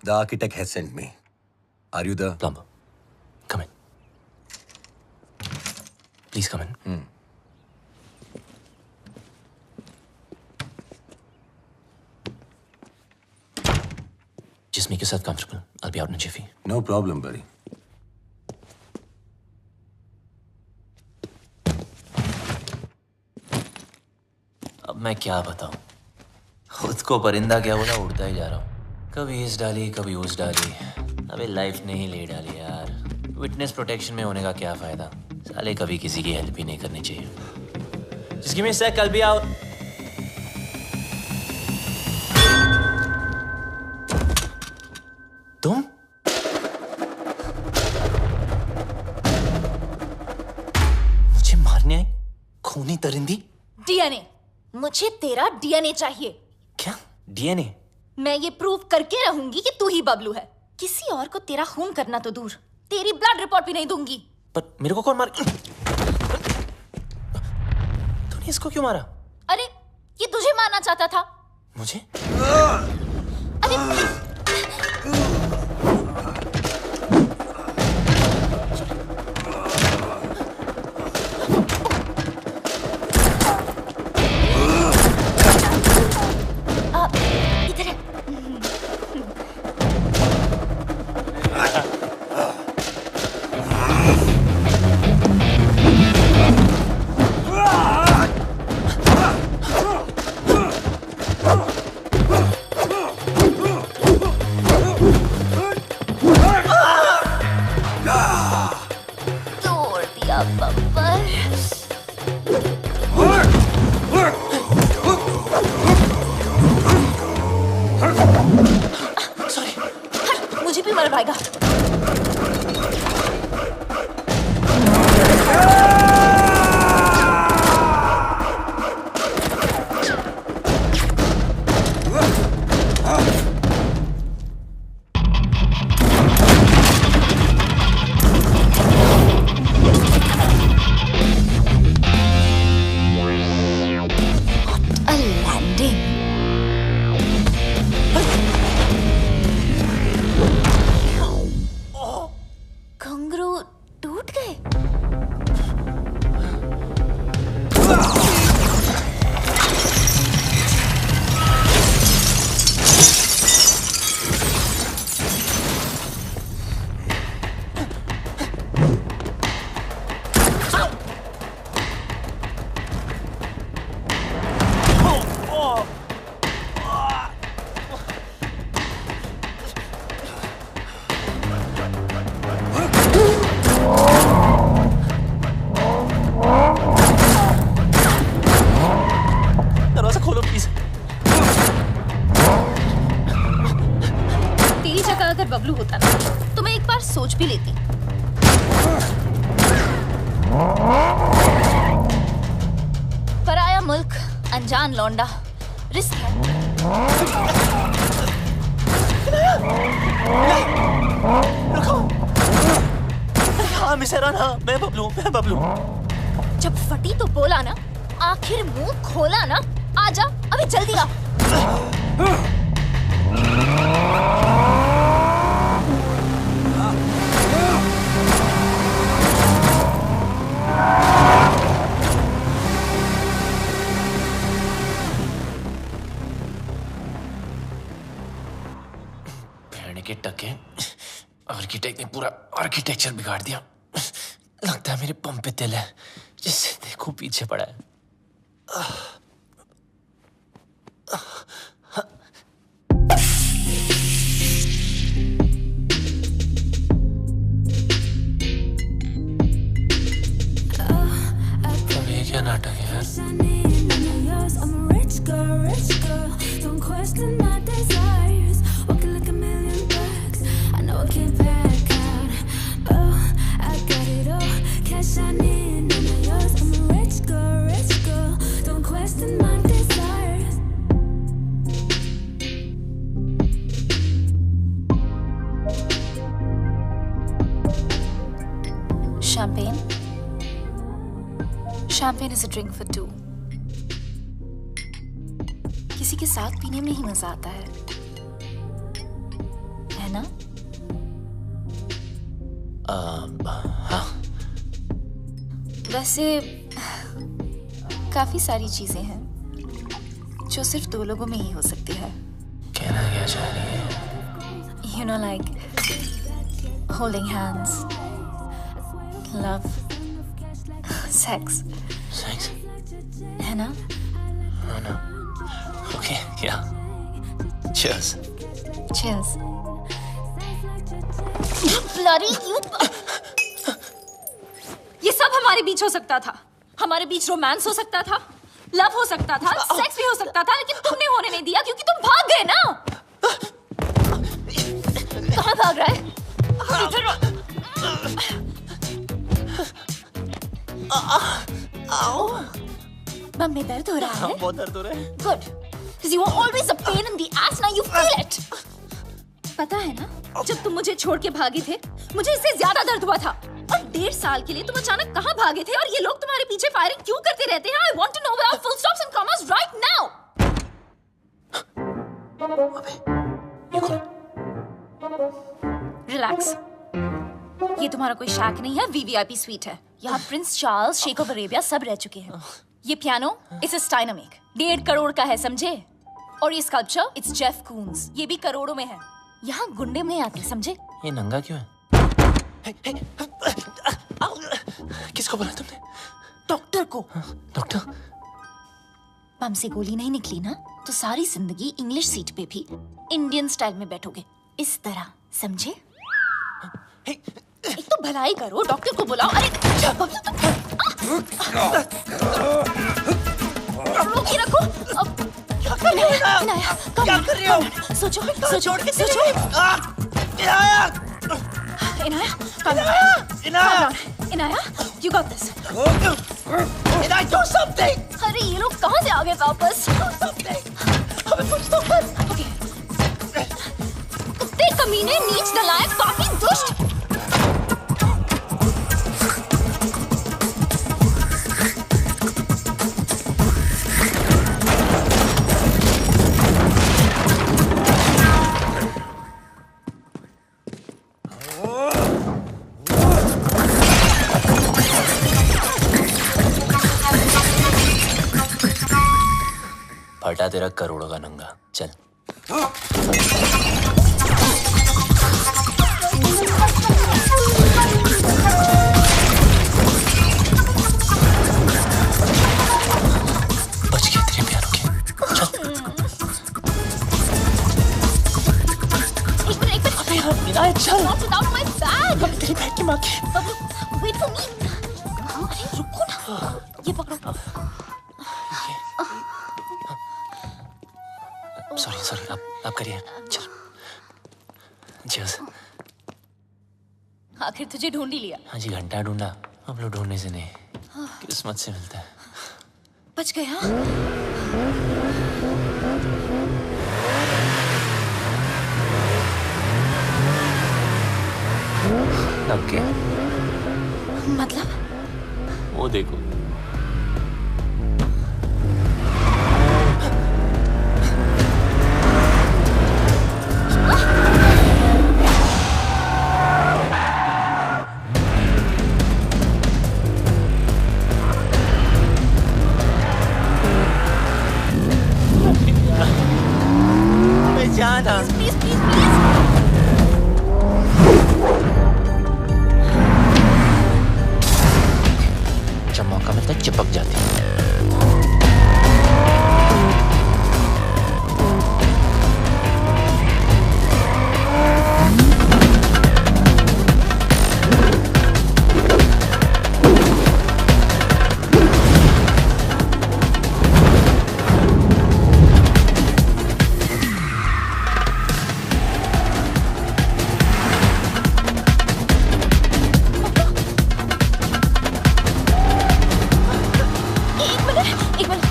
The architect has sent me. Are you the plumber? Come in. Please come in. Just make yourself comfortable. I'll be out in a jiffy. No problem, buddy. अब मैं क्या बताऊं? खुद को परिंदा क्या बोला, उड़ता ही जा रहा हूं। कभी इस डाली कभी उस डाली। अबे लाइफ ने ही ले डाली यार। विटनेस प्रोटेक्शन में होने का क्या फायदा? साले कभी किसी की हेल्प ही नहीं करनी चाहिए। Just give me a sec, I'll be out. तुम? मुझे मारने आई? खूनी परिंदी? डीएनए। मुझे तेरा डीएनए चाहिए। क्या? डीएनए? मैं ये प्रूव करके रहूंगी कि तू ही बबलू है। किसी और को तेरा खून करना तो दूर, तेरी ब्लड रिपोर्ट भी नहीं दूंगी। पर मेरे को कौन मार? तूने इसको क्यों मारा? अरे ये तुझे मारना चाहता था। मुझे? अरे इधर है। तोड़ दिया बब्बर। सॉरी। मुझे भी मर पाएगा। कंगरू टूट गए। दरवाजा खोलो प्लीज। तेरी जगह अगर बबलू होता ना तो मैं एक बार सोच भी लेती। पराया मुल्क, अनजान लौंडा, रिस्क है। रुको। हाँ मिसेरान, हाँ मैं बबलू। जब फटी तो बोला ना, आखिर मुंह खोला ना। आजा अभी जल्दी आ। भेड़ के टके, आर्किटेक्ट ने पूरा आर्किटेक्चर बिगाड़ दिया। लगता है मेरे पंप पे तिल है, जिससे देखो पीछे पड़ा है। अब ये क्या नाटक है यार? Champagne is a drink for two. किसी के साथ पीने में ही मजा आता है। ना? हाँ। वैसे काफी सारी चीजें हैं जो सिर्फ दो लोगों में ही हो सकती है। कहना क्या चाह रही है? You know, like holding hands, love, sex, sex है ना? है ना? ओके, या चीयर्स। Cheers. Bloody you! ये सब हमारे बीच हो सकता था। हमारे बीच रोमांस हो सकता था, लव हो सकता था, सेक्स भी हो सकता था, लेकिन तुमने होने नहीं दिया क्योंकि तुम भाग गए ना। कहाँ भाग रहा है? इधर आओ। बम में दर्द हो रहा है? बहुत दर्द हो रहा है। Good. Because you were always a pain in the ass. Now you feel it. पता है ना, जब तुम मुझे छोड़ के भागे थे, मुझे इससे ज्यादा दर्द हुआ था। और 1.5 साल के लिए तुम अचानक कहाँ भागे थे और ये लोग तुम्हारे पीछे फायरिंग क्यों करते रहते हैं? I want to know without full stops and commas right now. ये कौन? Relax. ये तुम्हारा कोई शैक नहीं है, VVIP स्वीट है। यहाँ प्रिंस चार्ल्स, शेख ऑफ अरेबिया सब रह चुके हैं। ये पियानो, इसे स्टाइनमेक 1.5 करोड़ का है, समझे? और ये स्कल्पचर, इट्स जेफ कून्स, ये भी करोड़ों में है। यहाँ गुंडे में आते, समझे? ये नंगा क्यों है? किसको बोला तुमने? डॉक्टर को। डॉक्टर? बम से गोली नहीं निकली ना, तो सारी जिंदगी इंग्लिश सीट पे भी इंडियन स्टाइल में बैठोगे, इस तरह, समझे? एक तो भलाई करो, डॉक्टर को बुलाओ। अरे बबलू तुम रोक के रखो। अब क्या कर रही हो? क्या कर रही हो? सोचो सोचो सोचो। Inaya, Inaya, you got this. Inaya, do something! अरे ये लोग कहाँ से आ गए वापस? हमें कुछ तो कर! Okay. कुत्ते कमीने, नीच नलायक, पापी, दुष्ट! फटा तेरा करोड़ों का नंगा, चल। बच गए तेरे प्यारों के, चल। एक मिनट। अबे यार, इनायत चल। Not without my bag. तेरी बैग की माँ की। Bablu, wait for me. अरे रुको ना, ये पकड़ो। सॉरी, आप करिए, चल। Cheers। आखिर तुझे ढूंढ ही लिया। हाँ जी, घंटा ढूंढा, अब लोग ढूंढने से नहीं, किस्मत से मिलता है। बच गया। अब क्या? मतलब? वो देखो। जाना। Please. जब मौका मिलता है चिपक जाती है। एक मिनट।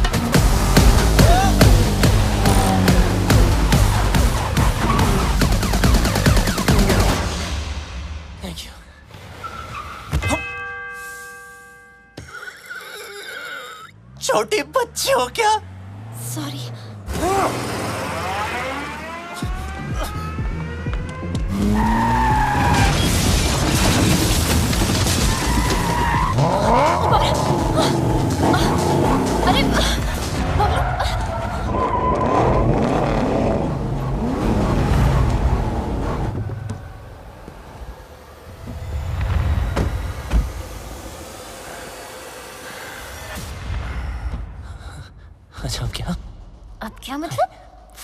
Thank you। छोटी बच्ची हो क्या? Sorry.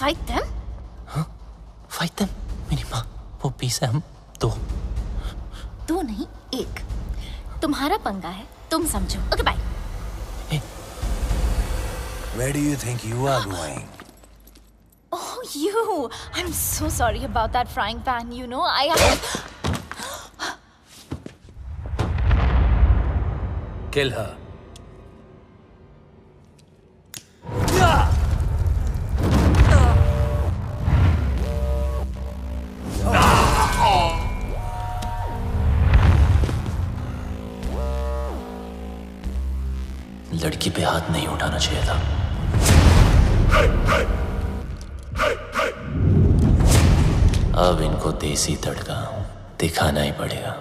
fight them? Fight them? मेरी माँ, वो 20 है, हम 2। 2 नहीं, 1। तुम्हारा पंगा है, तुम समझो। Okay bye. Where do you think you are going? Oh, you. I'm so sorry about that frying pan. You know, Kill her. लड़की पे हाथ नहीं उठाना चाहिए था। अब इनको देसी तड़का दिखाना ही पड़ेगा।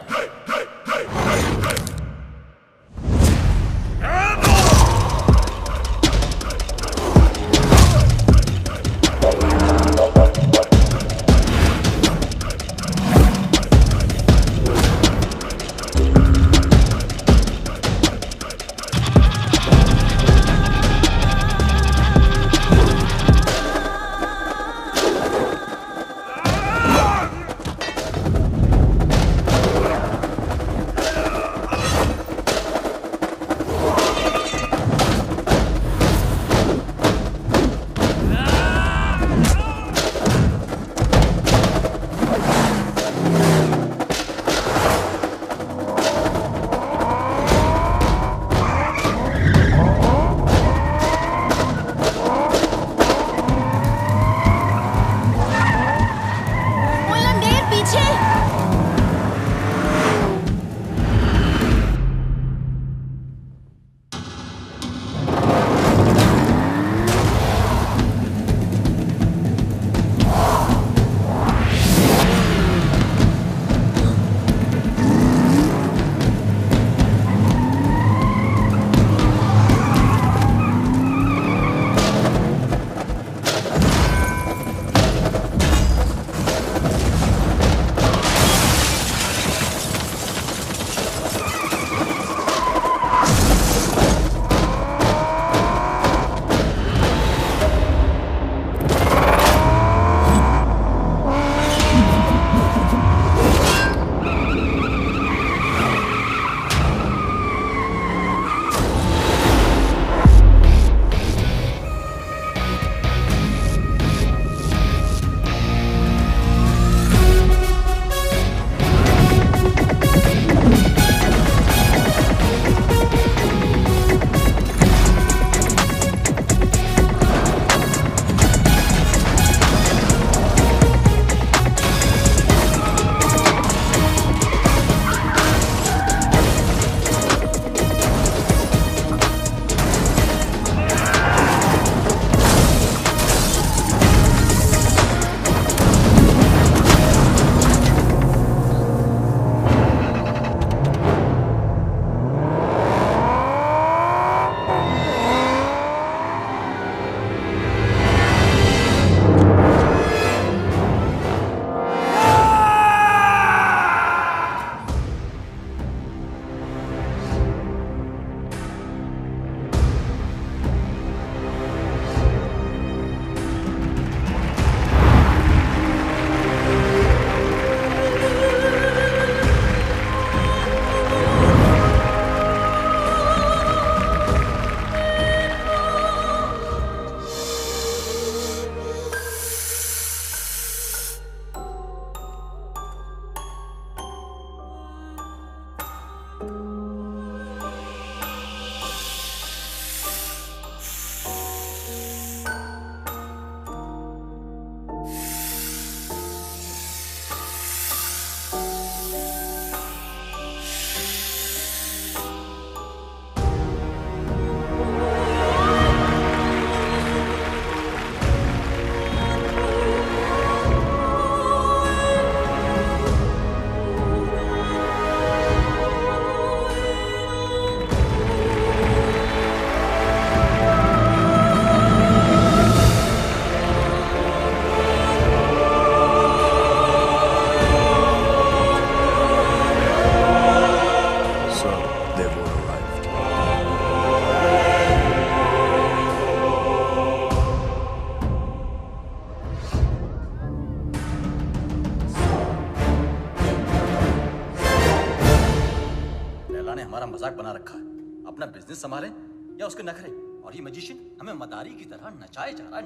ने हमारा मजाक बना रखा है। अपना बिजनेस संभाले या उसके नखरे। और ये मैजिशियन हमें मदारी की तरह नचाए जा रहा।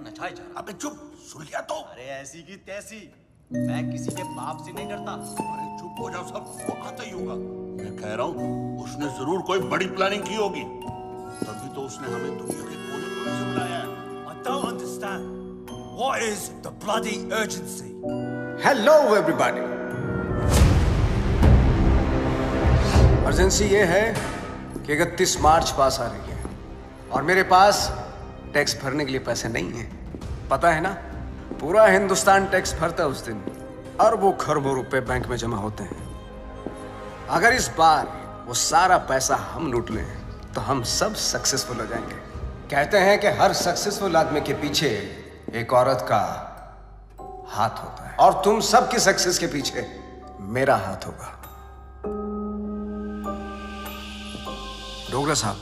अबे चुप, सुन लिया तो। अरे ऐसी की तैसी, मैं किसी के बाप से नहीं डरता। अरे चुप हो जाओ सब, वो आता ही होगा। मैं कह रहा हूँ उसने जरूर कोई बड़ी प्लानिंग की होगी, तभी तो उसने हमें दुनिया के कोने-कोने से बुलाया है। I don't understand. What is the bloody urgency? Hello everybody. Urgency ये है कि 31 मार्च पास आ रही है और मेरे पास टैक्स भरने के लिए पैसे नहीं हैं। पता है ना, पूरा हिंदुस्तान टैक्स भरता है उस दिन, अरबों खरबों रुपए बैंक में जमा होते हैं। अगर इस बार वो सारा पैसा हम लूट लें तो हम सब सक्सेसफुल हो जाएंगे। कहते हैं कि हर सक्सेसफुल आदमी के पीछे एक औरत का हाथ होता है, और तुम सबकी सक्सेस के पीछे मेरा हाथ होगा। डोगरा साहब,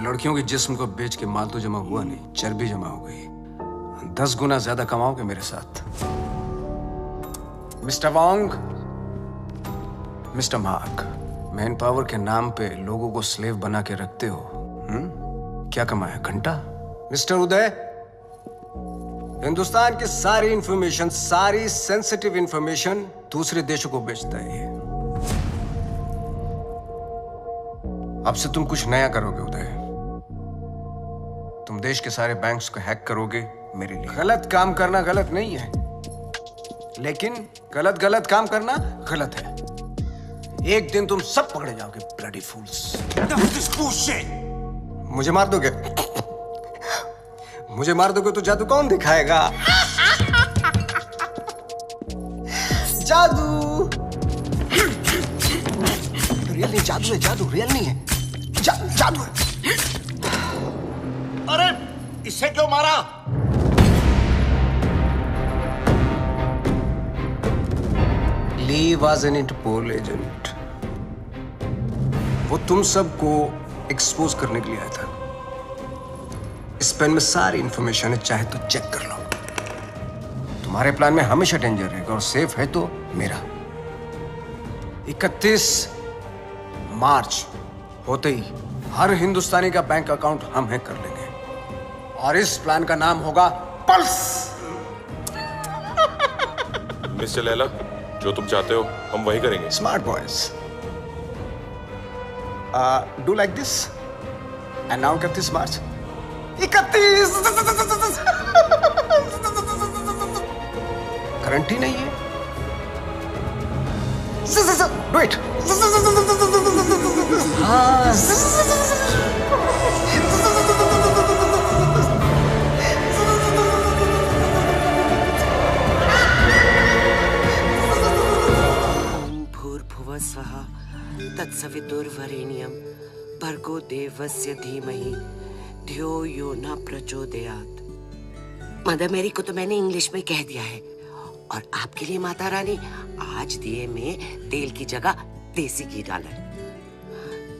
लड़कियों के जिस्म को बेच के माल तो जमा हुआ नहीं, चर्बी जमा हो गई। 10 गुना ज्यादा कमाओगे मेरे साथ। Mister Wong, mister mark, man power के नाम पे लोगों को स्लेव बना के रखते हो। क्या कमाया? घंटा। मिस्टर उदय, हिंदुस्तान की सारी इंफॉर्मेशन, सारी सेंसिटिव इंफॉर्मेशन दूसरे देशों को बेचता है ये। अब से तुम कुछ नया करोगे उदय। तुम देश के सारे बैंक्स को हैक करोगे मेरे लिए। गलत काम करना गलत नहीं है, लेकिन गलत काम करना गलत है। एक दिन तुम सब पकड़े जाओगे, ब्लडी फूल्स। मुझे मार दोगे? मुझे मार दोगे तो जादू कौन दिखाएगा? जादू रियल नहीं, जादू है, जादू रियल नहीं है, जादू है। अरे इसे क्यों मारा? ली वाज एन इंटरपोल एजेंट। वो तुम सबको एक्सपोज करने के लिए आया था। इस पेन में सारी इंफॉर्मेशन है, चाहे तो चेक कर लो। तुम्हारे प्लान में हमेशा डेंजर रहेगा और सेफ है तो मेरा। 31 मार्च होते ही हर हिंदुस्तानी का बैंक अकाउंट हम हैक कर लेंगे और इस प्लान का नाम होगा पल्स। मिस्टर लैला, जो तुम चाहते हो हम वही करेंगे। Smart boys, do like this and now 31 March. 31 guarantee नहीं है। Do it. भूर्भुवः स्वः तत्सवितुर्वरेण्यं भर्गो देवस्य धीमहि धियो यो न प्रचोदयात्। मदर मेरी को तो मैंने इंग्लिश में कह दिया है, और आपके लिए माता रानी आज दिए में तेल की जगह देसी घी डाला है।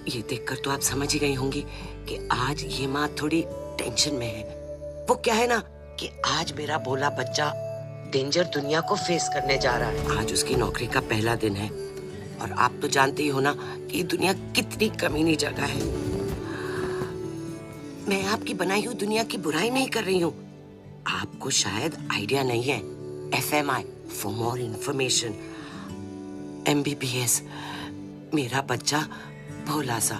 ये देखकर तो आप समझ ही गई होंगी कि आज ये माँ थोड़ी टेंशन में है। वो क्या है ना कि आज मेरा बोला बच्चा डेंजर दुनिया को फेस करने जा रहा है। आज उसकी नौकरी का पहला दिन है और आप तो जानते ही हो ना कि दुनिया कितनी कमीनी जगह है। मैं आपकी बनाई हुई दुनिया की बुराई नहीं कर रही हूँ। आपको शायद आइडिया नहीं है। FMI for more information। MBBS। मेरा बच्चा भोला सा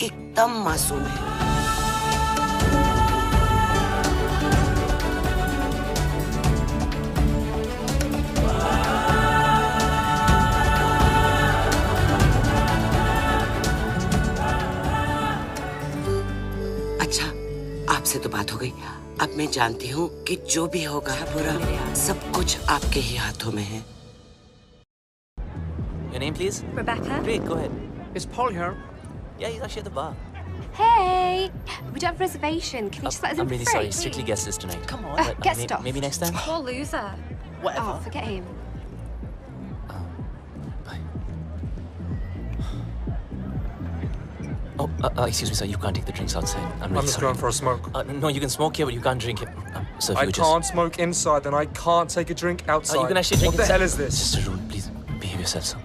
एकदम मासूम है। अच्छा, आपसे तो बात हो गई। अब मैं जानती हूँ कि जो भी होगा बुरा, सब कुछ आपके ही हाथों में है। Your name, please? Rebecca. Great, go ahead. Is Paul here? Yeah, he's actually at the bar. Hey, we don't have a reservation. Can you just let us in I'm really for free? sorry. Strictly guest list tonight. Come on. Get stuff. Maybe next time. Poor loser. Whatever. Oh, forget him. Bye. Oh, excuse me, sir. You can't take the drinks outside. I'm really I'm just sorry. going for a smoke. No, you can smoke here, but you can't drink it. Sir, if I you can't smoke inside, then I can't take a drink outside. You can actually drink What the inside. hell is this? It's just a rule. Please behave yourself, sir.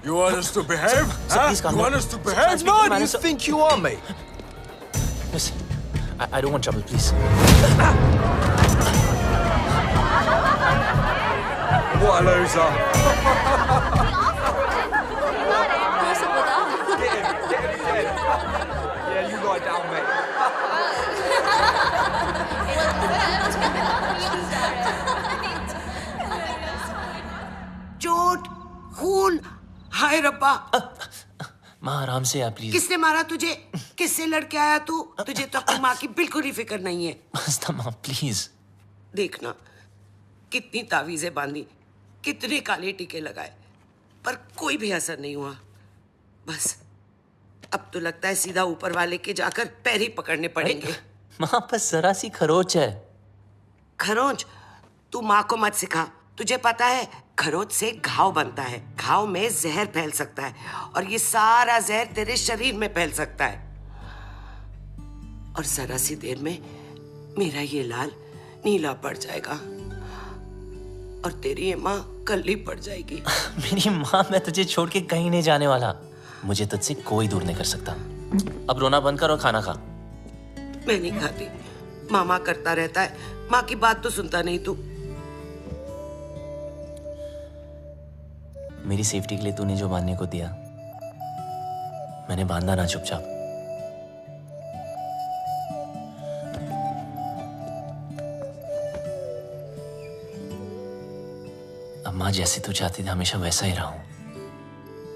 You want us to behave? Sir, please calm You down. want us to Sir, behave? I'm speaking to No, manager, you sir. think you are, mate? Listen, I don't want trouble, please. What a loser. Yeah, you lie down, mate. चोट, खून, हाय रब्बा। माँ आराम से आप please. किसने मारा तुझे? किससे लड़के आया तू? तुझे तो अपनी माँ की बिल्कुल ही फिक्र नहीं है। मस्ता माँ प्लीज। देखना, कितनी तावीजें बांधी, कितने काले टीके लगाए, पर कोई भी असर नहीं हुआ। बस अब तो लगता है सीधा ऊपर वाले के जाकर पैर ही पकड़ने पड़ेंगे। माँ बस जरा सी खरोच है। खरोंच? तू माँ को मत सिखा। तुझे पता है खरोच से घाव बनता है, घाव में जहर फैल सकता है और ये सारा जहर तेरे शरीर में फैल सकता है और जरा सी देर में मेरा ये लाल नीला पड़ जाएगा और तेरी ये माँ कल्ली पड़ जाएगी। मेरी माँ, मैं तुझे छोड़ के कहीं नहीं जाने वाला। मुझे तुझसे कोई दूर नहीं कर सकता। अब रोना बंद कर और खाना खा। मैं नहीं खाती। मामा करता रहता है, माँ की बात तो सुनता नहीं तू। मेरी सेफ्टी के लिए तूने जो बांधने को दिया, मैंने बांधा ना चुपचाप। अब माँ जैसे तू चाहती थी हमेशा वैसा ही रहा हूं,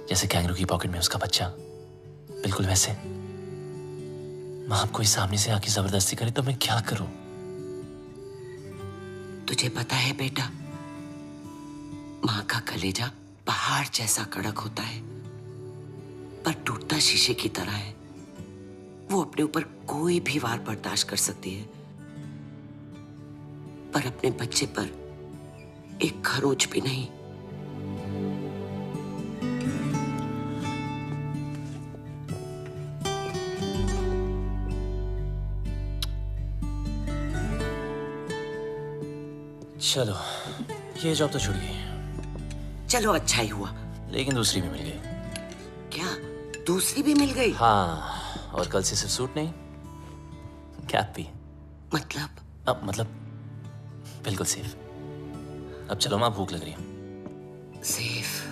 जैसे कैंगरू की पॉकेट में उसका बच्चा, बिल्कुल वैसे। माँ अब कोई सामने से आके जबरदस्ती करे तो मैं क्या करूं? तुझे पता है बेटा, माँ का कलेजा पहाड़ जैसा कड़क होता है पर टूटता शीशे की तरह है। वो अपने ऊपर कोई भी वार बर्दाश्त कर सकती है पर अपने बच्चे पर एक खरोच भी नहीं। चलो, ये जॉब तो छूट गई। चलो अच्छा ही हुआ। लेकिन दूसरी भी मिल गई। क्या? दूसरी भी मिल गई? हाँ, और कल से सिर्फ सूट नहीं, कैप भी। मतलब? अब मतलब बिल्कुल सेफ। अब चलो माँ, भूख लग रही है। सेफ?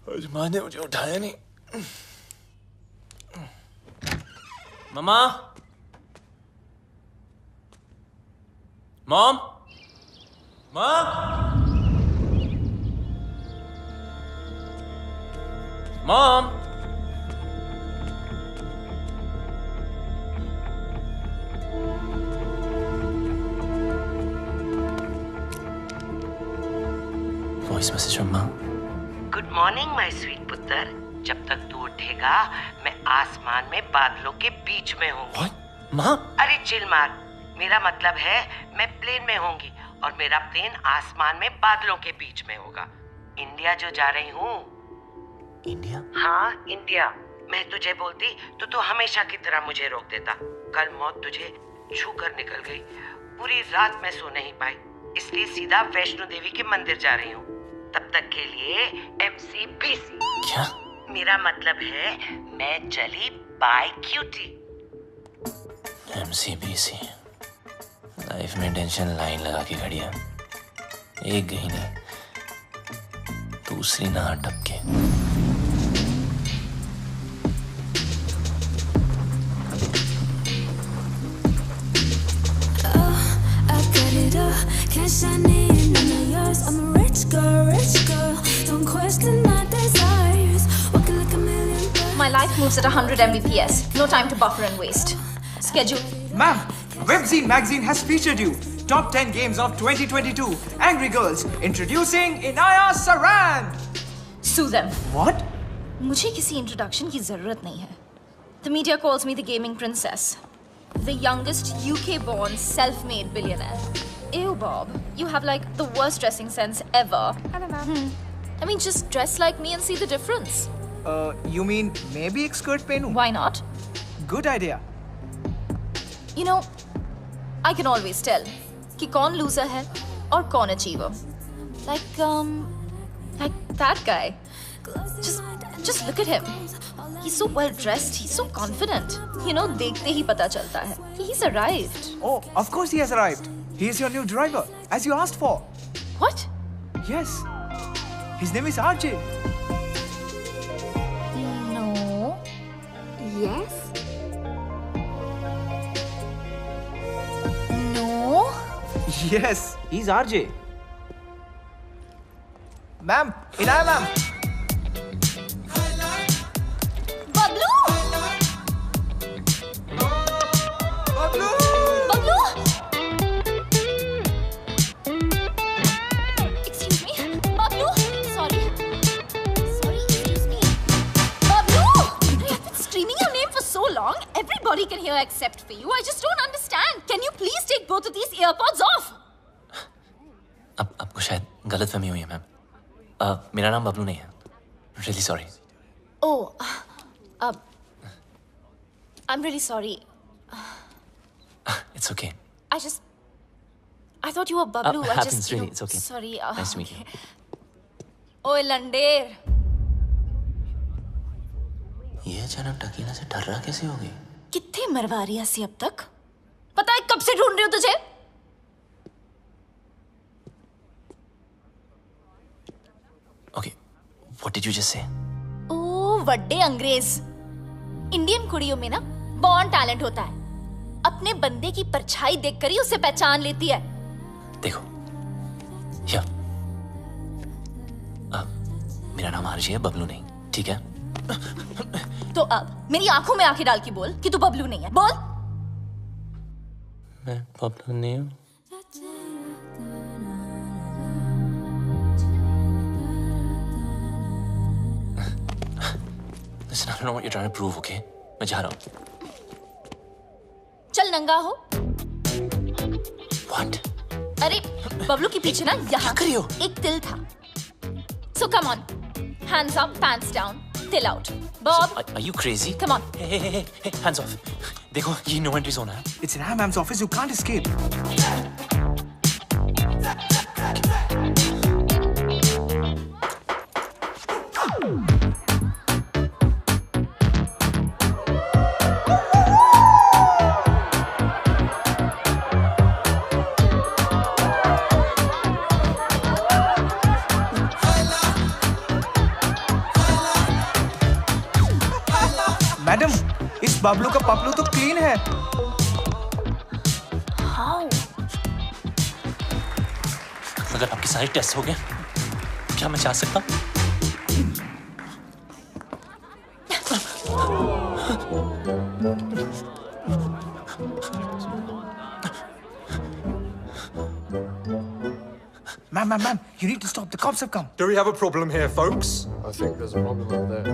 आज माँ ने मुझे उठाया नहीं। मम्मा, mom, mom, mom. Voice message from माँ। गुड मॉर्निंग माय स्वीट पुत्र। जब तक तू उठेगा मैं आसमान में बादलों के बीच में हूँ। माँ? अरे चिल मार। मेरा मतलब है मैं प्लेन में होंगी और मेरा प्लेन आसमान में बादलों के बीच में होगा। इंडिया जो जा रही हूँ। इंडिया? हाँ इंडिया। मैं तुझे बोलती तो तू हमेशा की तरह मुझे रोक देता। कल मौत तुझे छू कर निकल गई। पूरी रात मैं सो नहीं पाई, इसलिए सीधा वैष्णो देवी के मंदिर जा रही हूँ। तब तक के लिए MCBC। क्या? मेरा मतलब है मैं चली बाय क्यूटी। MCBC। लाइफ में टेंशन लाइन लगा के खड़ी है। एक गई नहीं, दूसरी ना टपके। My life moves at 100 Mbps. No time to buffer and waste. Schedule. Ma'am, Webzine magazine has featured you. Top 10 games of 2022. Angry Girls. Introducing Inaya Saran. Sue them. What? मुझे किसी introduction की जरूरत नहीं है. The media calls me the gaming princess. The youngest UK-born self-made billionaire. Ew, Bob. You have like the worst dressing sense ever. Hello, Mom. I mean, just dress like me and see the difference. You mean maybe एक skirt पहनूं? Why not? Good idea. You know, I can always tell कि कौन loser है और कौन achiever. Like that guy. Just look at him. He's so well dressed. He's so confident. You know, देखते ही पता चलता है. He's arrived. Oh, of course he has arrived. He is your new driver, as you asked for. What? Yes. His name is RJ. No. Yes? No. Yes, he's RJ. Ma'am, Inaya ma'am. Bablu! Bablu! Bablu! Excuse me. Bablu! Sorry, excuse me. Bablu! I've been screaming your name for so long. Everybody can hear except for you. I just don't understand. Can you please take both of these earpods off? अब आपको शायद गलतफहमी हुई है ma'am. मेरा नाम बबलू नहीं है। Really sorry. Oh, I'm really sorry. It's okay. I thought you were Bablu. Happens really. It's okay. Sorry. Nice to meet you. ओए लंडेर। ये अचानक टकीला से डर रहा कैसे हो गई? कितने मरवा रही हसी अब तक? पता है कब से ढूंढ रही हूँ तुझे? Okay. What did you just say? ओ वड्डे अंग्रेज। इंडियन कुड़ियों में ना बॉर्न टैलेंट होता है। अपने बंदे की परछाई देखकर ही उसे पहचान लेती है। देखो, या मेरा नाम आरजी है, बबलू नहीं, ठीक है? तो अब मेरी आंखों में आंखें डाल के बोल कि तू बबलू नहीं है। बोल। मैं बबलू नहीं हूँ। Listen, I don't know what you're trying to prove, okay? मैं जा रहा हूँ। चल नंगा हो। What? अरे बबलू के पीछे ना यहाँ एक तिल था। So come on, hands up, pants down, till out. Bob. Are you crazy? Come on. Hey, hands off. देखो, ये no entry zone है। It's in our ma'am's office. You can't escape. Madam, इस बबलू का पपलू तो क्लीन है। How? अगर आपके सारे टेस्ट हो गए, क्या मैं जा सकता हूँ? Ma'am, you need to stop. The cops have come. Do we have a problem here, folks? I think there's a problem over there.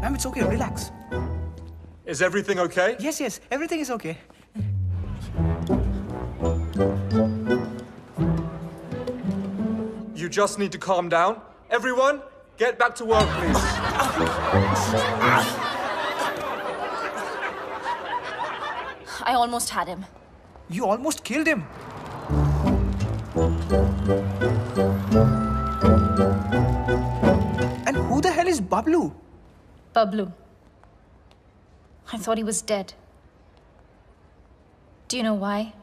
Ma'am, it's okay. Relax. Is everything okay? Yes, everything is okay. You just need to calm down. Everyone, get back to work, please. I almost had him. You almost killed him. And who the hell is Bablu? Bablu. I thought he was dead. Do you know why?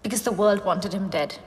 Because the world wanted him dead.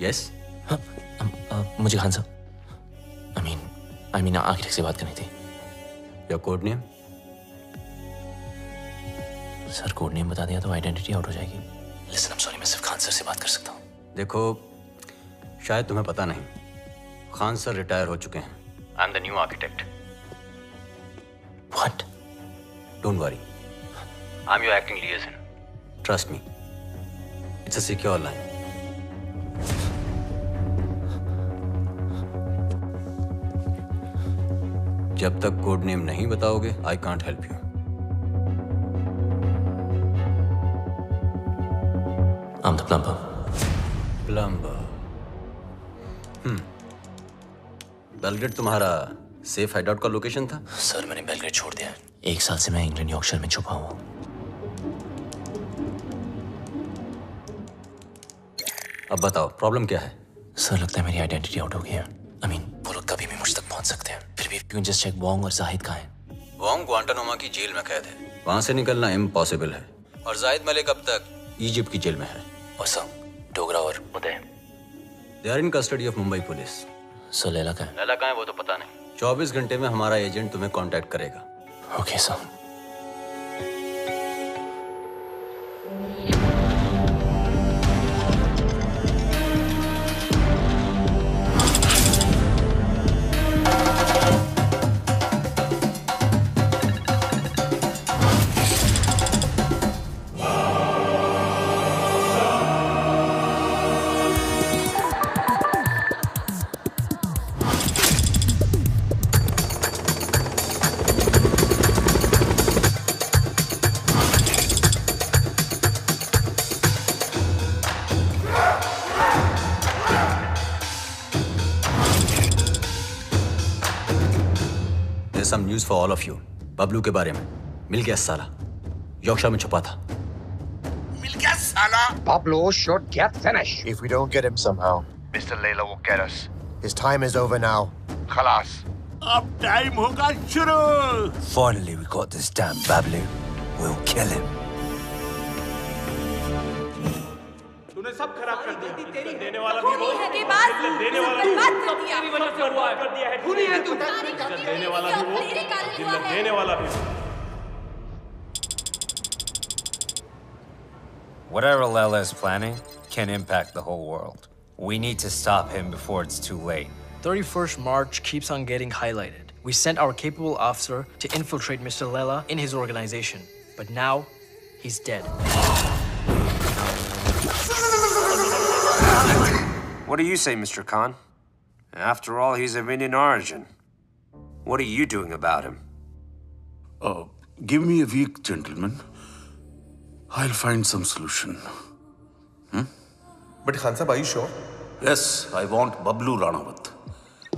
Yes मुझे खान साहब I mean architect से बात करनी थी। Your code name? Sir code name बता दिया तो identity out हो जाएगी। लिसन आई एम सॉरी, मैं सिर्फ खान सर से बात कर सकता हूँ। देखो, शायद तुम्हें पता नहीं, खान सर रिटायर हो चुके हैं। I am the new architect. What? Don't worry, I am your acting लिएजन। Trust me, it's a secure line. जब तक कोड नेम नहीं बताओगे, I can't help you. I'm the plumber. Belgrade तुम्हारा सेफ हाइडआउट का location था? Sir मैंने Belgrade छोड़ दिया है। 1 साल से मैं इंग्लैंड यॉर्कशायर में छुपा हुआ हूँ। अब बताओ प्रॉब्लम क्या है? सर लगता है मेरी आइडेंटिटी आउट हो गई है। आई मीन वो लोग कभी भी मुझ तक पहुंच सकते हैं। फिर भी you can just check Wong और जाहिद कहाँ हैं। वोंग ग्वांटानामो की जेल में कैद है, वहां से निकलना इम्पॉसिबल है। और जाहिद मलिक अब तक इजिप्ट की जेल में है। और सर डोगरा और Uday, they are in custody of Mumbai police. Sir Laila कहाँ है? लैला कहाँ है वो तो पता नहीं। 24 घंटे में हमारा एजेंट तुम्हें कांटेक्ट करेगा। Okay sir. Some news for all of you. Bablu के बारे में। मिल गया साला, यॉर्कशायर में छुपा था। मिल गया साला। Pablo should get finished. If we don't get him somehow, Mr. Layla will get us. His time is over now. Khalas. अब टाइम होगा शुरू। Finally we got this damn Bablu. We'll kill him. तूने सब खराब कर दिया। देने वाला भी वो, देने वाला भी तेरी वजह से हुआ है। खूनी है तू। देने वाला भी वो, देने वाला भी वो। Whatever Layla is planning can impact the whole world. We need to stop him before it's too late. 31st March keeps on getting highlighted. We sent our capable officer to infiltrate Mr. Layla in his organization, but now he's dead. What do you say, Mr. Khan? After all, he's of Indian origin. What are you doing about him? Give me a week, gentlemen. I'll find some solution. But Khan Sahab, are you sure? Yes, I want Bablu Ranawat.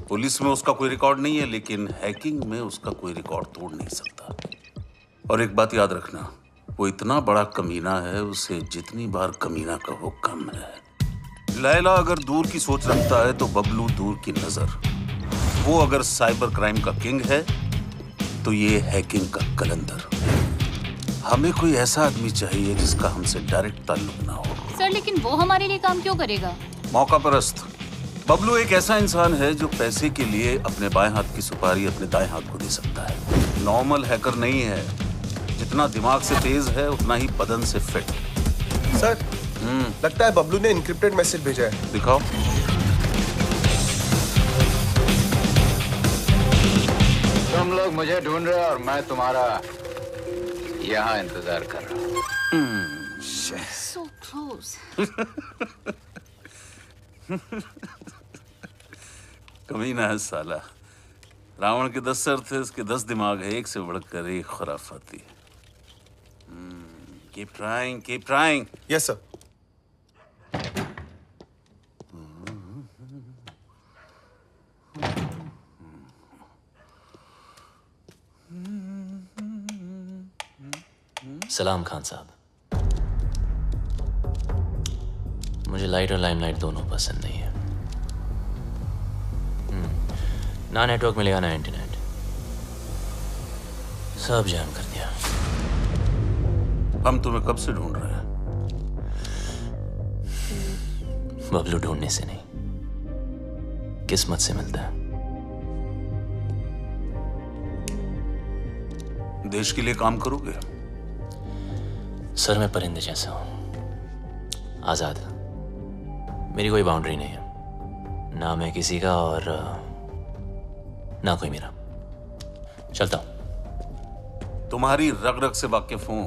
Police में उसका कोई record नहीं है, लेकिन hacking में उसका कोई record तोड़ नहीं सकता। और एक बात याद रखना, वो इतना बड़ा कमीना है, उसे जितनी बार कमीना कहो कम है। लैला अगर दूर की सोच रखता है तो बबलू दूर की नजर। वो अगर साइबर क्राइम का किंग है तो ये हैकिंग का कलंदर। हमें कोई ऐसा आदमी चाहिए जिसका हमसे डायरेक्ट ताल्लुक ना हो। सर लेकिन वो हमारे लिए काम क्यों करेगा? मौका परस्त। बबलू एक ऐसा इंसान है जो पैसे के लिए अपने बाएं हाथ की सुपारी अपने दाएं हाथ को दे सकता है। नॉर्मल हैकर नहीं है, जितना दिमाग से तेज है उतना ही बदन से फिट। सर लगता है बबलू ने एन्क्रिप्टेड मैसेज भेजा है। दिखाओ। तुम लोग मुझे ढूंढ रहे हो और मैं तुम्हारा यहाँ इंतजार कर रहा हूँ। So close. कमीना है साला। रावण के 10 सर थे, उसके 10 दिमाग है, एक से बढ़कर एक खुराफाती। Keep trying, keep trying. Yes, sir. सलाम खान साहब। मुझे लाइट और लाइमलाइट दोनों पसंद नहीं है। ना नेटवर्क मिलेगा ना इंटरनेट, सब जैम कर दिया। हम तुम्हें कब से ढूंढ रहे हैं? बबलू ढूंढने से नहीं, किस्मत से मिलता है। देश के लिए काम करोगे? सर मैं परिंदे जैसा हूं, आजाद। मेरी कोई बाउंड्री नहीं है, ना मैं किसी का और ना कोई मेरा। चलता हूं। तुम्हारी रग रग से वाकिफ हूं,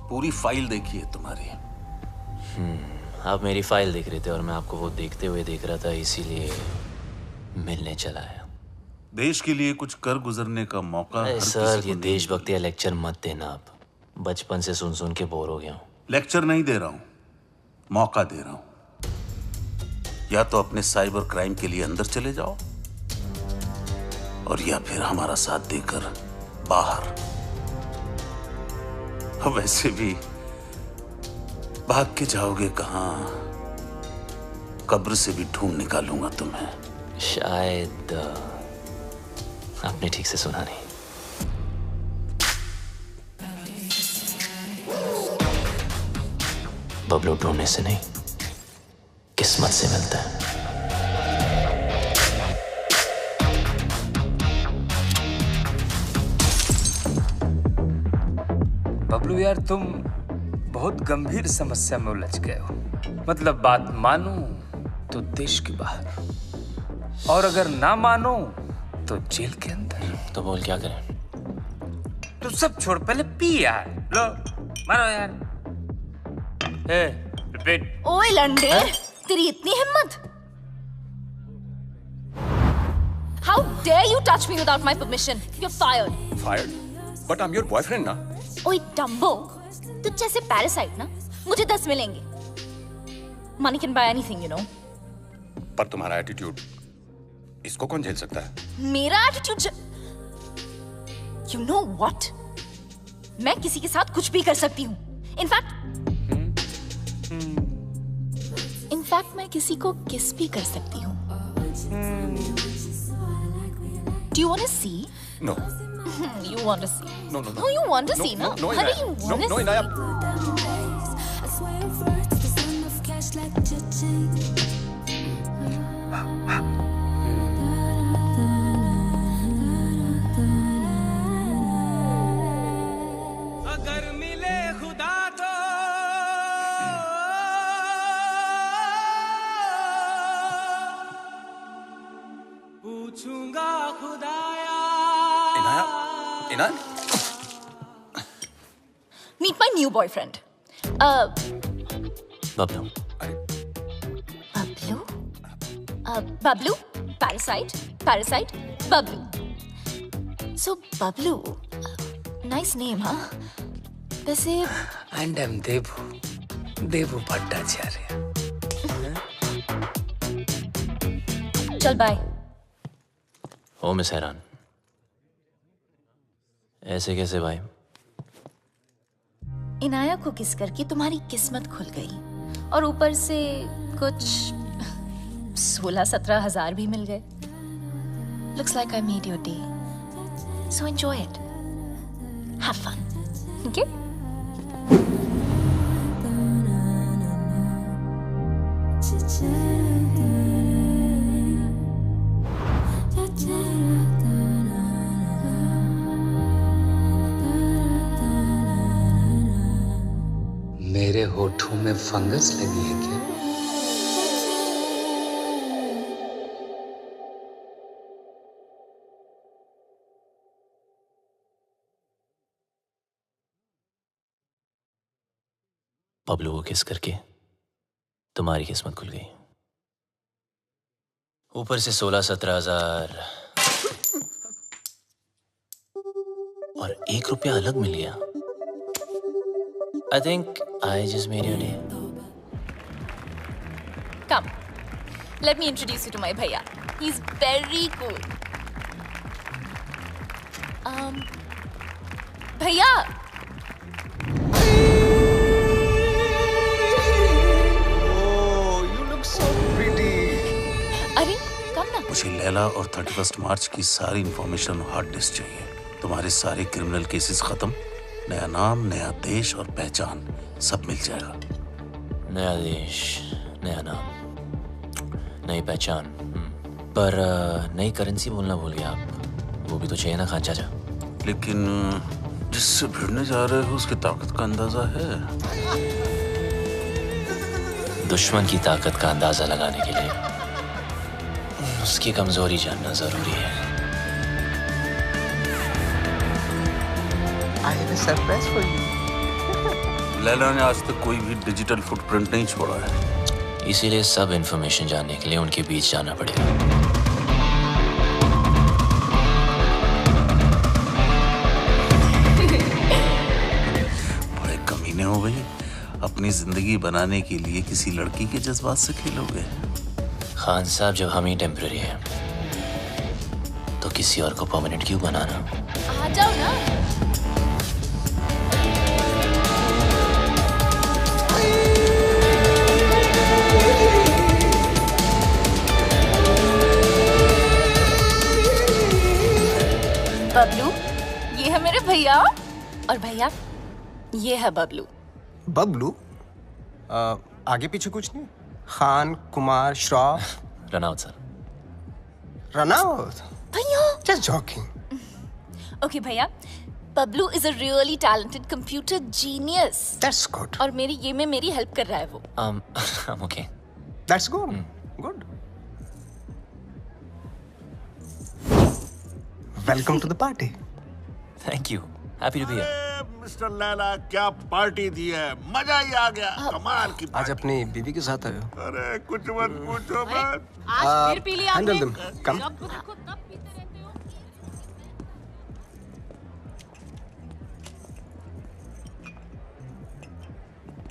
पूरी फाइल देखी है तुम्हारी। आप मेरी फाइल देख रहे थे और मैं आपको वो देखते हुए देख रहा था, इसीलिए मिलने चला आया। देश के लिए कुछ कर गुजरने का मौका। सर ये देशभक्ति का लेक्चर मत देना आप, बचपन से सुन सुन के बोर हो गया हूं। लेक्चर नहीं दे रहा हूं, मौका दे रहा हूं। या तो अपने साइबर क्राइम के लिए अंदर चले जाओ, और या फिर हमारा साथ देकर बाहर। वैसे भी भाग के जाओगे कहां? कब्र से भी ढूंढ निकालूंगा तुम्हें। शायद आपने ठीक से सुना नहीं। बबलू ढूंढने से नहीं, किस्मत से मिलता है। बबलू यार, तुम बहुत गंभीर समस्या में उलझ गए हो। मतलब बात मानो तो देश के बाहर, और अगर ना मानो तो जेल के अंदर। तो बोल क्या करें? तो सब छोड़, पहले पी यार। लो मारो यार। रिपीट। ओए लंडे, तेरी इतनी हिम्मत? How dare you touch me without my permission? You're fired. Fired? But I'm your boyfriend ना? ओए डम्बो, तुझ जैसे पैरासाइट ना मुझे 10 मिलेंगे। Money can buy anything, you know. पर तुम्हारा एटीट्यूड, इसको कौन झेल सकता है? मेरा एटीट्यूड? You know what? मैं किसी के साथ कुछ भी कर सकती हूँ। इनफैक्ट मैं किसी को किस भी कर सकती हूँ। Do you want to see? No. You want to see? No. No, you want to see? No. Honey, you want to see? अगर मिले खुदा तो पूछूंगा खुदाया। Inaya? Meet my new boyfriend. Bablu. Bablu? Bablu? Parasite? Bablu. So Bablu, nice name, huh? वैसे And I'm देवू भट्टाचार्य। चल bye. ओ miss हैरान, ऐसे कैसे भाई? इनाया को किस करके तुम्हारी किस्मत खुल गई, और ऊपर से कुछ 16-17 हजार भी मिल गए। Looks like I made your day. So enjoy it. Have fun. Okay? मेरे होठों में फंगस लगी है क्या? बबलू को किस करके तुम्हारी किस्मत खुल गई, ऊपर से 16-17 हजार और 1 रुपया अलग मिल गया। I think I just made your day. Come. Let me introduce you to my bhaiya. He's very cool. Bhaiya. Oh, you look so pretty. अरे, come ना। मुझे लैला और 31 मार्च की सारी इंफॉर्मेशन हार्ड डिस्क चाहिए। तुम्हारे सारे क्रिमिनल केसेस खत्म, नया नाम, नया देश और पहचान सब मिल जाएगा। नया देश, नया नाम, नई पहचान, पर नई करेंसी बोलना भूल गया आप। वो भी तो चाहिए ना खान चाचा। लेकिन जिससे भिड़ने जा रहे हो उसकी ताकत का अंदाजा है? दुश्मन की ताकत का अंदाजा लगाने के लिए उसकी कमजोरी जानना जरूरी है। I have a surprise for you. Laila ने आज तक कोई भी डिजिटल फुटप्रिंट नहीं छोड़ा है, इसीलिए सब इंफॉर्मेशन जानने के लिए उनके बीच जाना पड़ेगा। बड़े कमीने हो गए, अपनी जिंदगी बनाने के लिए किसी लड़की के जज्बात से खेलोगे? खान साहब, जब हम ही टेम्पररी हैं तो किसी और को परमानेंट क्यों बनाना? आ जाओ ना। बबलू, ये है मेरे भैया, और भैया ये है बबलू। बबलू? आगे पीछे कुछ नहीं? Khan, Kumar, Shroff? Run out sir. Run out? भैया Just joking. ओके भैया, Bablu is a really talented computer genius. That's good. और ये में मेरी हेल्प कर रहा है वो। I'm okay. That's good. Good. Welcome to the party. Thank you. Happy to be here. Mister Laila, क्या पार्टी दी है, मजा ही आ गया। कमाल की आज अपनी बीवी के साथ आए हो? अरे कुछ मत पूछो मत। आज फिर पी लिया आपने? Handle them. Come. जब देखो तब पीते रहते हो।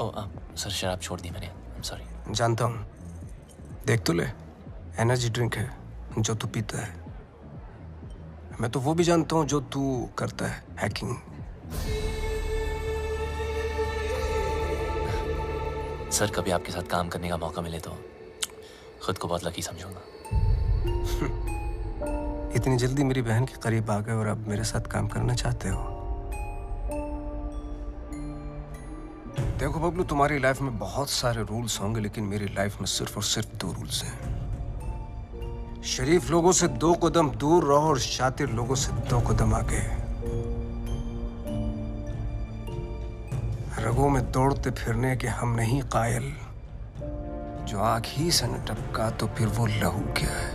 ओह, सर शराब छोड़ दी मैंने। I'm sorry. जानता हूँ। देख तो ले, एनर्जी ड्रिंक है जो तू पीता है। मैं तो वो भी जानता हूँ जो तू करता है, हैकिंग। सर, कभी आपके साथ काम करने का मौका मिले तो खुद को बहुत लकी समझूंगा। इतनी जल्दी मेरी बहन के करीब आ गए और अब मेरे साथ काम करना चाहते हो? देखो बबलू, तुम्हारी लाइफ में बहुत सारे रूल्स होंगे, लेकिन मेरी लाइफ में सिर्फ और सिर्फ 2 रूल्स हैं। शरीफ लोगों से 2 कदम दूर रहो और शातिर लोगों से 2 कदम आगे। रगों में दौड़ते फिरने के हम नहीं कायल, जो आंख ही से न टपका तो फिर वो लहू क्या है?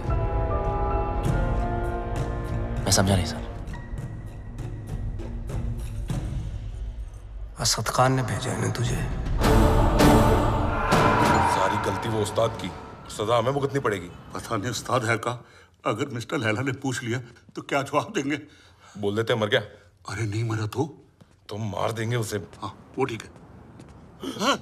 मैं समझा नहीं सर। असद खान ने भेजा है ना तुझे? सारी गलती वो उस्ताद की, सजा हमें भुगतनी पड़ेगी। पता नहीं उस्ताद है का, अगर मिस्टर लैला ने पूछ लिया तो क्या जवाब देंगे? बोल देते मर गया। अरे नहीं मरा तो मार देंगे उसे। हाँ वो ठीक है। हाँ?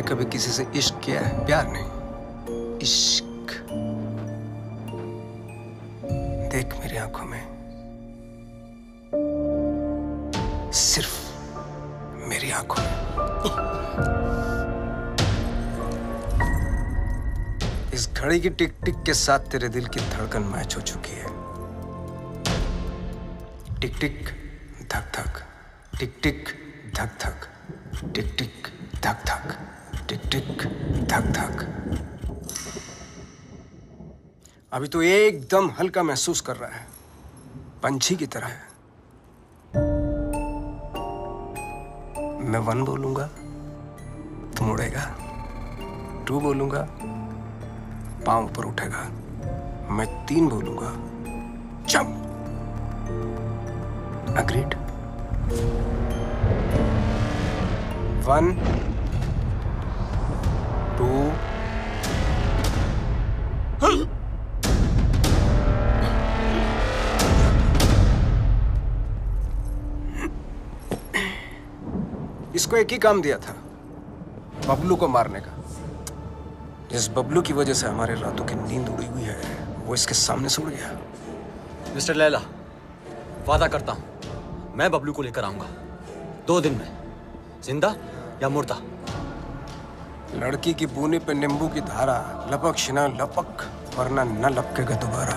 कभी किसी से इश्क किया है? प्यार नहीं, इश्क। देख मेरी आंखों में, सिर्फ मेरी आंखों में। इस घड़ी की टिक टिक के साथ तेरे दिल की धड़कन मैच हो चुकी है। टिक टिक धक धक, टिक टिक धक धक, टिक टिक धक धक, टिक टिक धक धक। अभी तो एकदम हल्का महसूस कर रहा है, पंछी की तरह है। मैं 1 बोलूंगा तुम उड़ेगा, 2 बोलूंगा पांव ऊपर उठेगा, मैं 3 बोलूंगा जंप। अग्रीड? 1 2 इसको एक ही काम दिया था, बबलू को मारने का। जिस बबलू की वजह से हमारे रातों की नींद उड़ी हुई है, वो इसके सामने से उड़ गया। मिस्टर लैला, वादा करता हूं मैं बबलू को लेकर आऊंगा 2 दिन में, जिंदा या मुर्दा। लड़की की बूनी पे नींबू की धारा, लपक शिना लपक, वरना न लपकेगा दोबारा।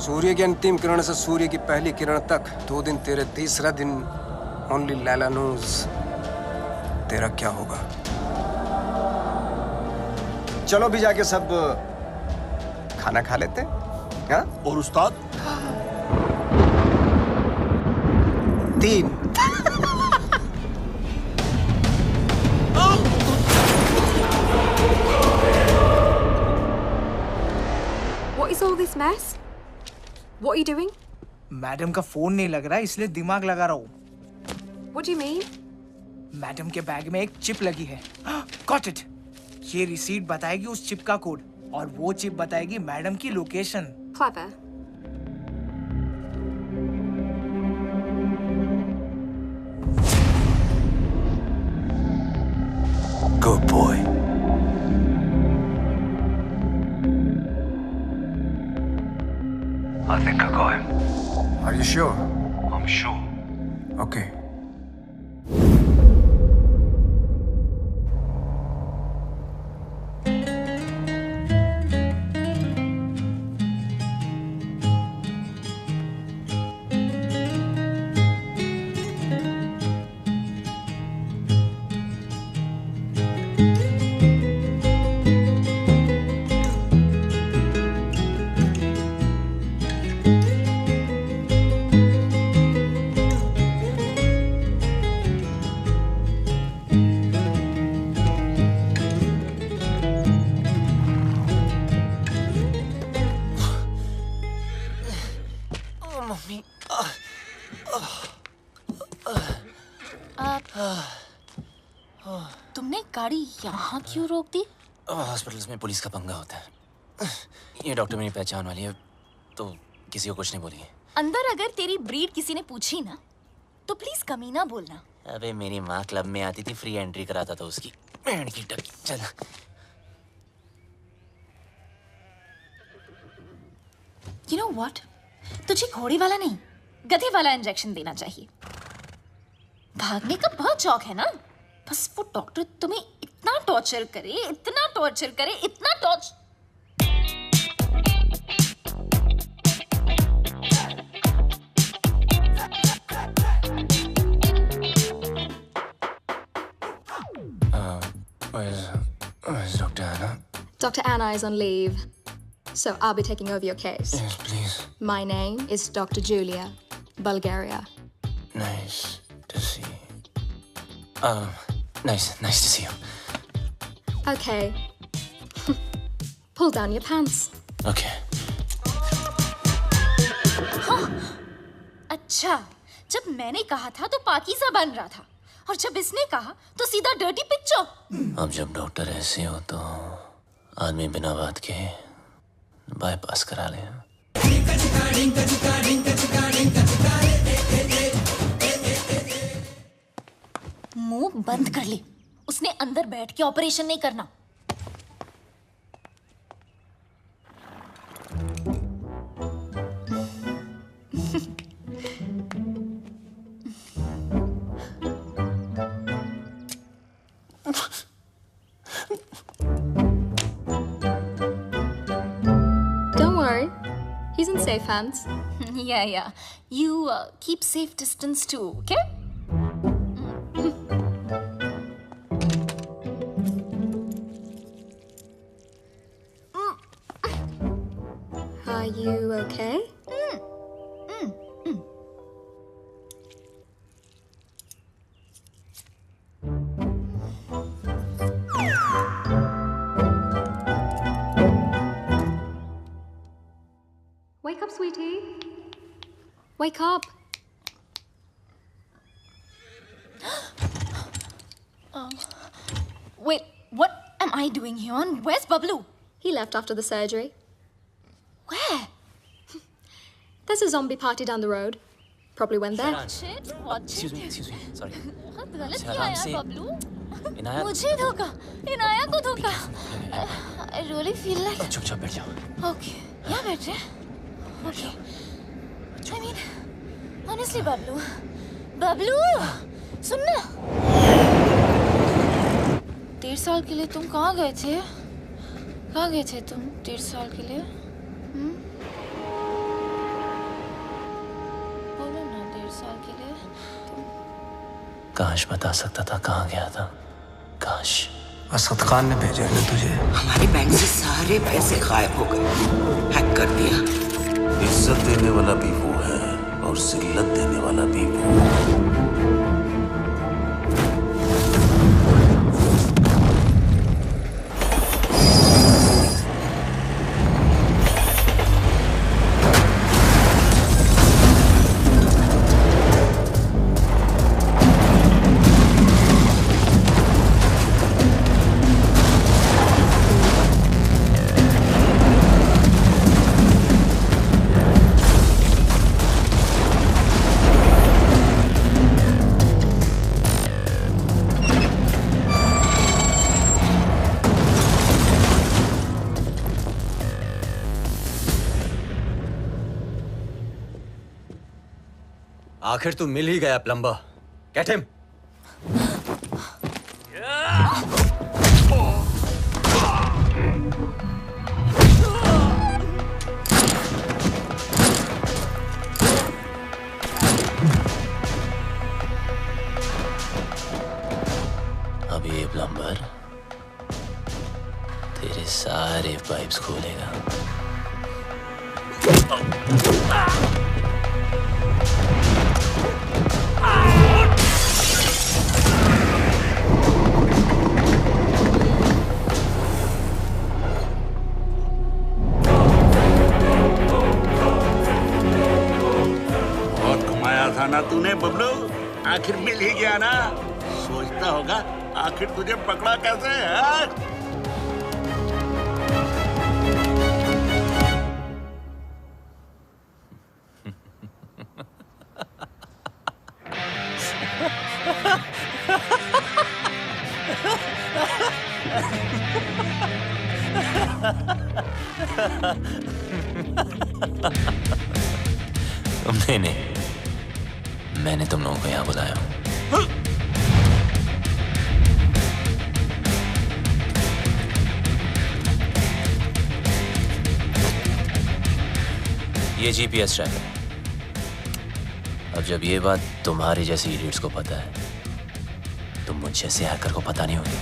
सूर्य की अंतिम किरण से सूर्य की पहली किरण तक 2 दिन तेरे, तीसरा दिन ओनली लैला नोज तेरा क्या होगा। चलो भी जाके सब खाना खा लेते हैं। हाँ? और उस्ताद 3। What is all this mess? What are you doing? Madam का फोन नहीं लग रहा है इसलिए दिमाग लगा रहा हूँ। What do you mean? Madam के बैग में एक चिप लगी है। Got it. ये रिसीट बताएगी उस चिप का कोड और वो चिप बताएगी मैडम की location. Clever. Good boy. I think I got him. Are you sure? I'm sure. Okay. तुमने गाड़ी यहाँ क्यों रोक दी? हॉस्पिटल्स में पुलिस का पंगा होता है। ये डॉक्टर मेरी पहचान वाली है तो किसी को कुछ नहीं बोलिए। अंदर अगर तेरी ब्रीड किसी ने पूछी ना तो प्लीज कमीना बोलना। अबे मेरी माँ क्लब में आती थी, फ्री एंट्री कराता था उसकी। बैंड की टकी। चल You know what? तुझे घोड़े वाला नहीं गधे वाला इंजेक्शन देना चाहिए। भागने का बहुत शौक है ना, बस वो डॉक्टर तुम्हें इतना टॉर्चर करे, इतना टॉर्चर करे, इतना torture. Where's Dr. Anna? Dr. Anna is on leave, so I'll be taking over your case. Yes, please. My name is Dr. Julia, Bulgaria. Nice to see you. Nice to see you. Okay. Pull down your pants. Okay. हाँ, अच्छा, जब मैंने कहा था तो पाकीज़ा बन रहा था और जब इसने कहा तो सीधा डर्टी पिक्चर। अब जब डॉक्टर ऐसे हो तो आदमी बिना बात के बाईपास करा ले। मुंह बंद कर ले, उसने अंदर बैठ के ऑपरेशन नहीं करना। Don't worry, he's in safe hands. Yeah. You keep safe distance too, okay? Are you okay? Wake up, sweetie. Wake up. Wait, what am I doing here? And where's Bablu? He left after the surgery. Where? There's a zombie party down the road. Probably went there. Shit, watch Excuse me. Sorry. बहुत गलत किया यार बबलू। इनाया मुझे धोखा, इनाया को धोखा। I really feel like. चुपचाप बैठ जाओ। Okay, यहाँ बैठ रहे। Okay. I mean, honestly, Bablu, सुनना। 1.5 साल के लिए तुम कहाँ गए थे? कहाँ गए थे तुम 1.5 साल के लिए? बोलो ना 1.5 साल के लिए तुम। काश बता सकता था कहाँ गया था। काश। असद खान ने भेजा है ना तुझे। हमारे बैंक से सारे पैसे गायब हो गए, हैक कर दिया। इज्जत देने वाला भी वो है और जिल्लत देने वाला भी वो। आखिर तू मिल ही गया प्लम्बर। Get him. अब ये प्लम्बर तेरे सारे पाइप्स खोलेगा। ना तूने बबलू, आखिर मिल ही गया ना। सोचता होगा आखिर तुझे पकड़ा कैसे है? नहीं, मैंने तुम लोगों को यहाँ बुलाया हूँ। ये जीपीएस ट्रैकर। अब जब ये बात तुम्हारे जैसे इडियट्स को पता है, तो मुझ जैसे हैकर को पता नहीं होगी।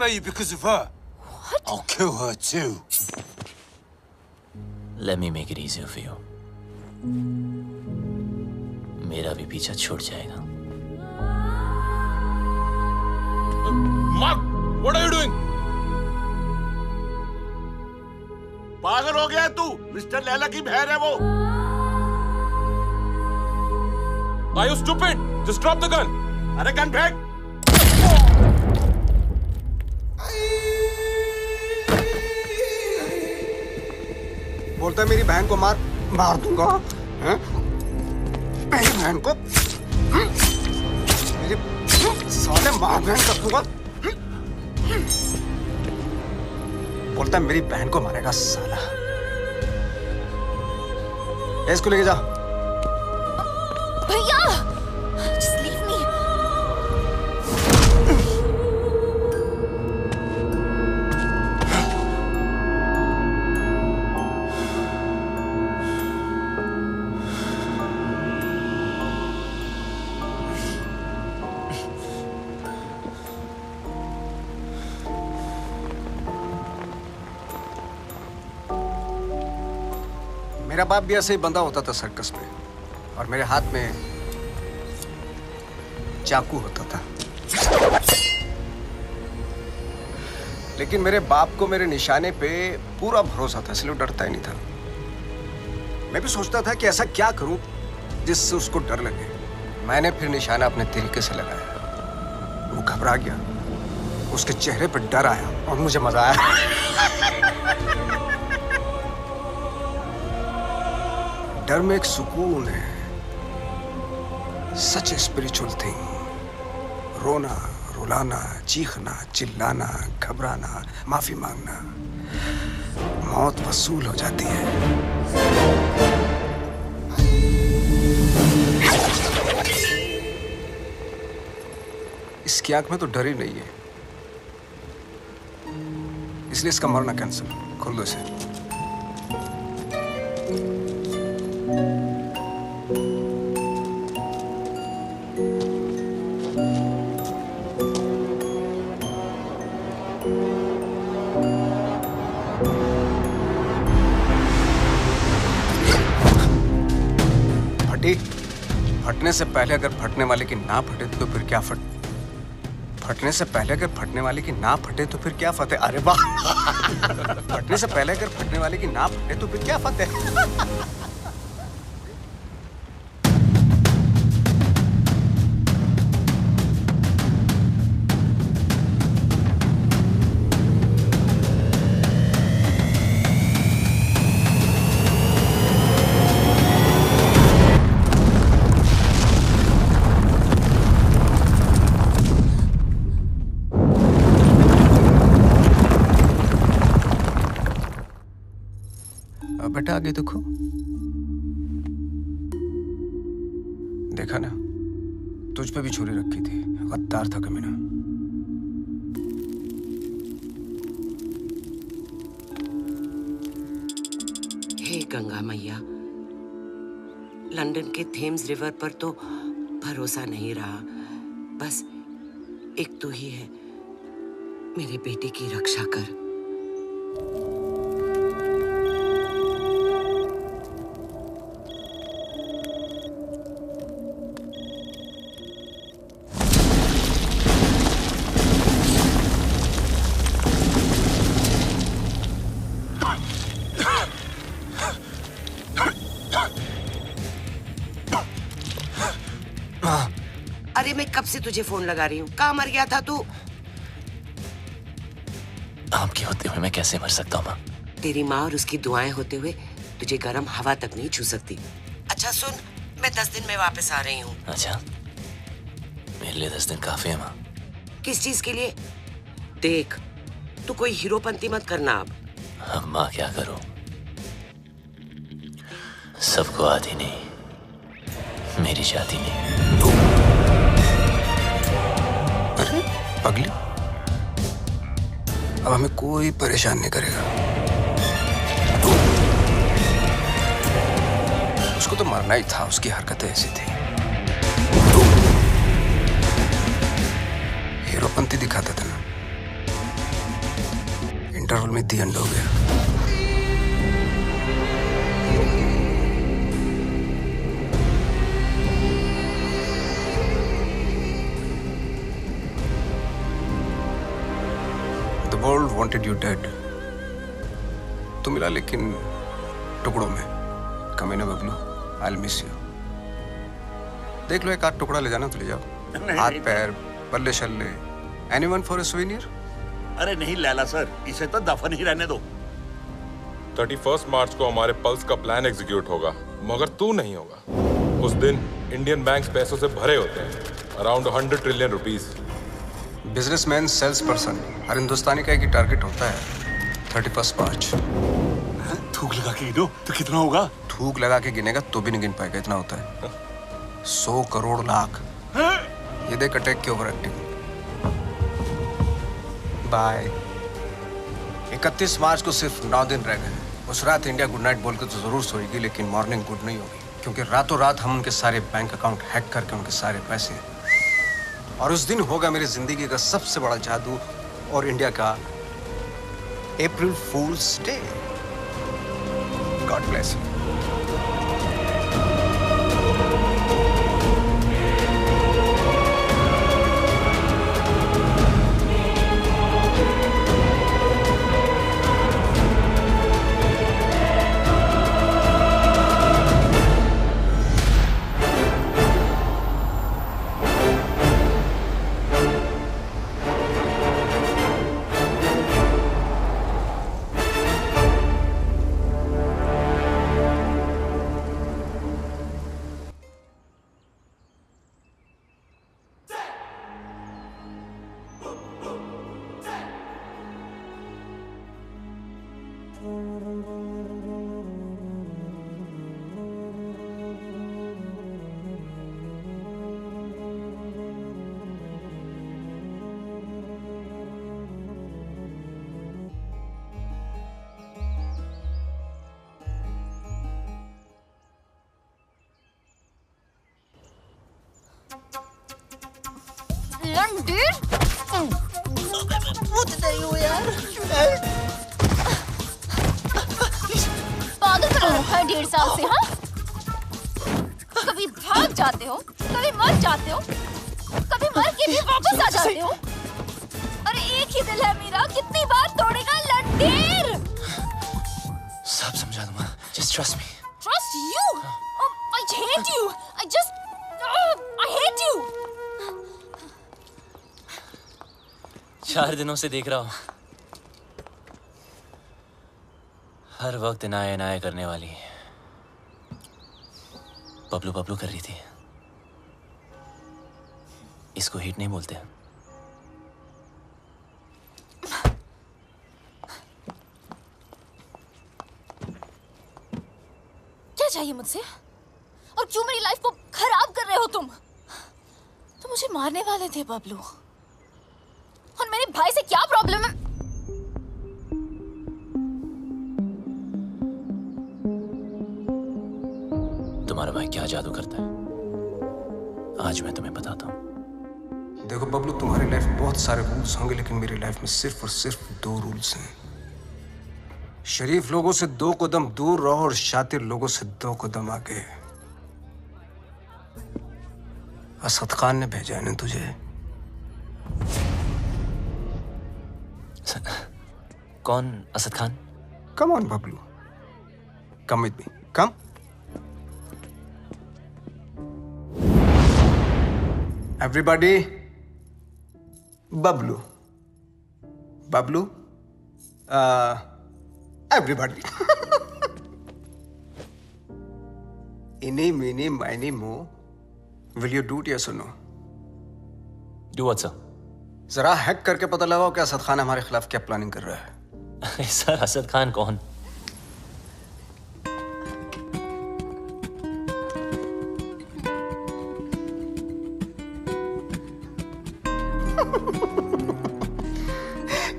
You because of her. What? I'll kill her too. Let me make it easier for you. मेरा भी पीछा छूट जाएगा। Mark, what are you doing? पागल हो गया है तू? मिस्टर लैला की बहन है वो। Are you stupid? Just drop the gun. अरे गन फेंक। बोलता है मेरी बहन को मार दूंगा। हैं? मेरी बहन को मेरे साले मार बहन कर दूंगा। बोलता है मेरी बहन को मारेगा साला। इसको लेके जा। भैया, just leave me. मेरा बाप भी ऐसे ही बंधा होता था सर्कस में, और मेरे हाथ में चाकू होता था। लेकिन मेरे बाप को मेरे निशाने पे पूरा भरोसा था, इसलिए डरता ही नहीं था। मैं भी सोचता था कि ऐसा क्या करूं जिससे उसको डर लगे। मैंने फिर निशाना अपने तरीके से लगाया। वो घबरा गया, उसके चेहरे पे डर आया और मुझे मजा आया। डर में एक सुकून है, सच स्पिरिचुअल थिंग। रोना, रुलाना, चीखना, चिल्लाना, घबराना, माफी मांगना, मौत वसूल हो जाती है। इसकी आंख में तो डर ही नहीं है, इसलिए इसका मरना कैंसिल। खोल दो इसे। फटने से पहले अगर फटने वाले की ना फटे तो फिर क्या फटने से पहले अगर फटने वाले की ना फटे तो फिर क्या फतेह। अरे वाह। फटने से पहले अगर फटने वाले की ना फटे तो फिर क्या फतेह। बेटा आगे देखो, देखा ना, तुझ पे भी छुरी रखी थी। गद्दार था कमीना। हे गंगा मैया, लंदन के थेम्स रिवर पर तो भरोसा नहीं रहा। बस एक तू ही है, मेरे बेटे की रक्षा कर। अरे मैं कब से तुझे फोन लगा रही हूँ, कहाँ मर गया था तू? आपके होते हुए मैं कैसे मर सकता हूँ माँ? तेरी माँ और उसकी दुआएं होते हुए तुझे गर्म हवा तक नहीं छू सकती। अच्छा सुन, मैं 10 दिन में वापस आ रही हूँ। अच्छा, मेरे लिए 10 दिन काफी है माँ। किस चीज के लिए? देख, तू कोई हीरोपंती मत करना अब माँ क्या करूँ? सबको आती नहीं, मेरी जाती नहीं। अरे पगली, अब हमें कोई परेशान नहीं करेगा। उसको तो मरना ही था, उसकी हरकतें ऐसी थी। हीरोपंती दिखाता था ना, इंटरवल में दी एंड हो गया। The world wanted you dead. तू मिला लेकिन टुकड़ों में। कमीना बबलू, I'll miss you. देख लो, एक आध टुकड़ा ले जाना तो ले जाओ। हाथ पैर, बल्ले शल्ले, एनीवन फॉर अ सुवेनियर? अरे नहीं लैला सर, इसे तो दफन ही रहने दो। 31 मार्च को हमारे पल्स का प्लान एग्जीक्यूट होगा, मगर तू नहीं होगा। उस दिन इंडियन बैंक्स पैसों से भरे होते हैं, around 100 trillion rupees. Businessman, sales person, हर हिंदुस्तानी का एक ही टारगेट होता है, 31 मार्च। थूक लगा के गिनो तो कितना होगा? थूक लगा के गिनेगा तो भी नहीं गिन पाएगा, इतना होता है। 100 करोड़ लाख। ये देख अटैक की ओवर एक्टिंग। बाय। 31 मार्च को सिर्फ 9 दिन रह गए। उस रात इंडिया गुड नाइट बोल के तो जरूर सोएगी, लेकिन मॉर्निंग गुड नहीं होगी, क्योंकि रातों रात हम उनके सारे बैंक अकाउंट हैक करके उनके सारे पैसे, और उस दिन होगा मेरी जिंदगी का सबसे बड़ा जादू और इंडिया का अप्रैल फूल्स डे। God bless you. पागल कर रखा है 1.5 साल से, हाँ? कभी भाग जाते हो, कभी मर जाते हो, कभी मर के भी वापस आ जाते हो। अरे एक ही दिल है मेरा, कितनी बार तोड़ेगा लंडेर? सब समझा दूंगा, just trust me. Trust you? Oh, I hate you. I hate you. 4 दिनों से देख रहा हूँ, हर वक्त इनाय इनाय करने वाली बबलू बबलू कर रही थी। इसको हिट नहीं बोलते। क्या चाहिए मुझसे? और क्यों मेरी लाइफ को खराब कर रहे हो तुम? तुम मुझे मारने वाले थे बबलू, और मेरे भाई से क्या प्रॉब्लम है? तुम्हारा भाई क्या जादू करता है, आज मैं तुम्हें बताता हूँ। देखो बबलू, तुम्हारी लाइफ में बहुत सारे रूल्स होंगे, लेकिन मेरी लाइफ में सिर्फ और सिर्फ 2 रूल्स हैं। शरीफ लोगों से 2 कदम दूर रहो और शातिर लोगों से 2 कदम आगे। असद खान ने भेजा है ना तुझे? कौन Asad Khan? Come on Bablu, come with me, come. Everybody, Bablu, Bablu, everybody. इनी मीनी माइनी मो, will you do it yes और नो? Do what sir? जरा हैक करके पता लगाओ कि असद खान हमारे खिलाफ क्या प्लानिंग कर रहा है। सर, असद खान कौन?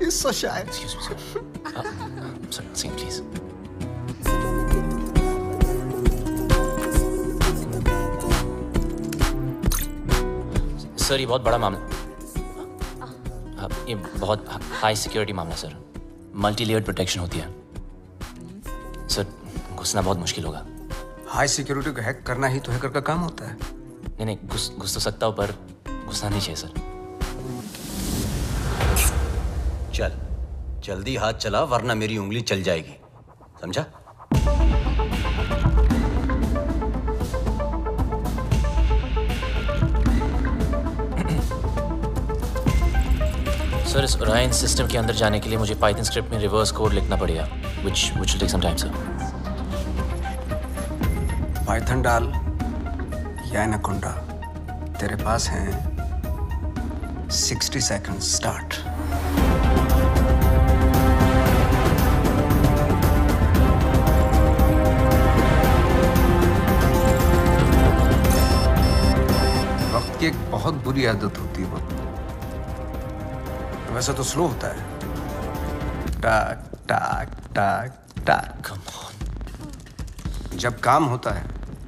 He's so shy. Excuse me, sir. Sorry, sing, please. Sir, ये बहुत बड़ा मामला, ये बहुत हाई सिक्योरिटी मामला सर। मल्टी लेयर्ड प्रोटेक्शन होती है सर, घुसना बहुत मुश्किल होगा। हाई सिक्योरिटी को हैक करना ही तो हैकर का काम होता है। नहीं नहीं, घुस तो सकता हूँ, पर घुसना नहीं चाहिए सर। चल, जल्दी हाथ चला, वरना मेरी उंगली चल जाएगी, समझा? सर इस ओरायन सिस्टम के अंदर जाने के लिए मुझे पाइथन स्क्रिप्ट में रिवर्स कोड लिखना पड़ेगा which will take some time sir. Python डाल या एनाकोंडा, तेरे पास हैं 60 seconds स्टार्ट। वक्त की एक बहुत बुरी आदत होती है वो, वैसे तो स्लो होता है, टाक टाक टाक टाक। जब काम होता है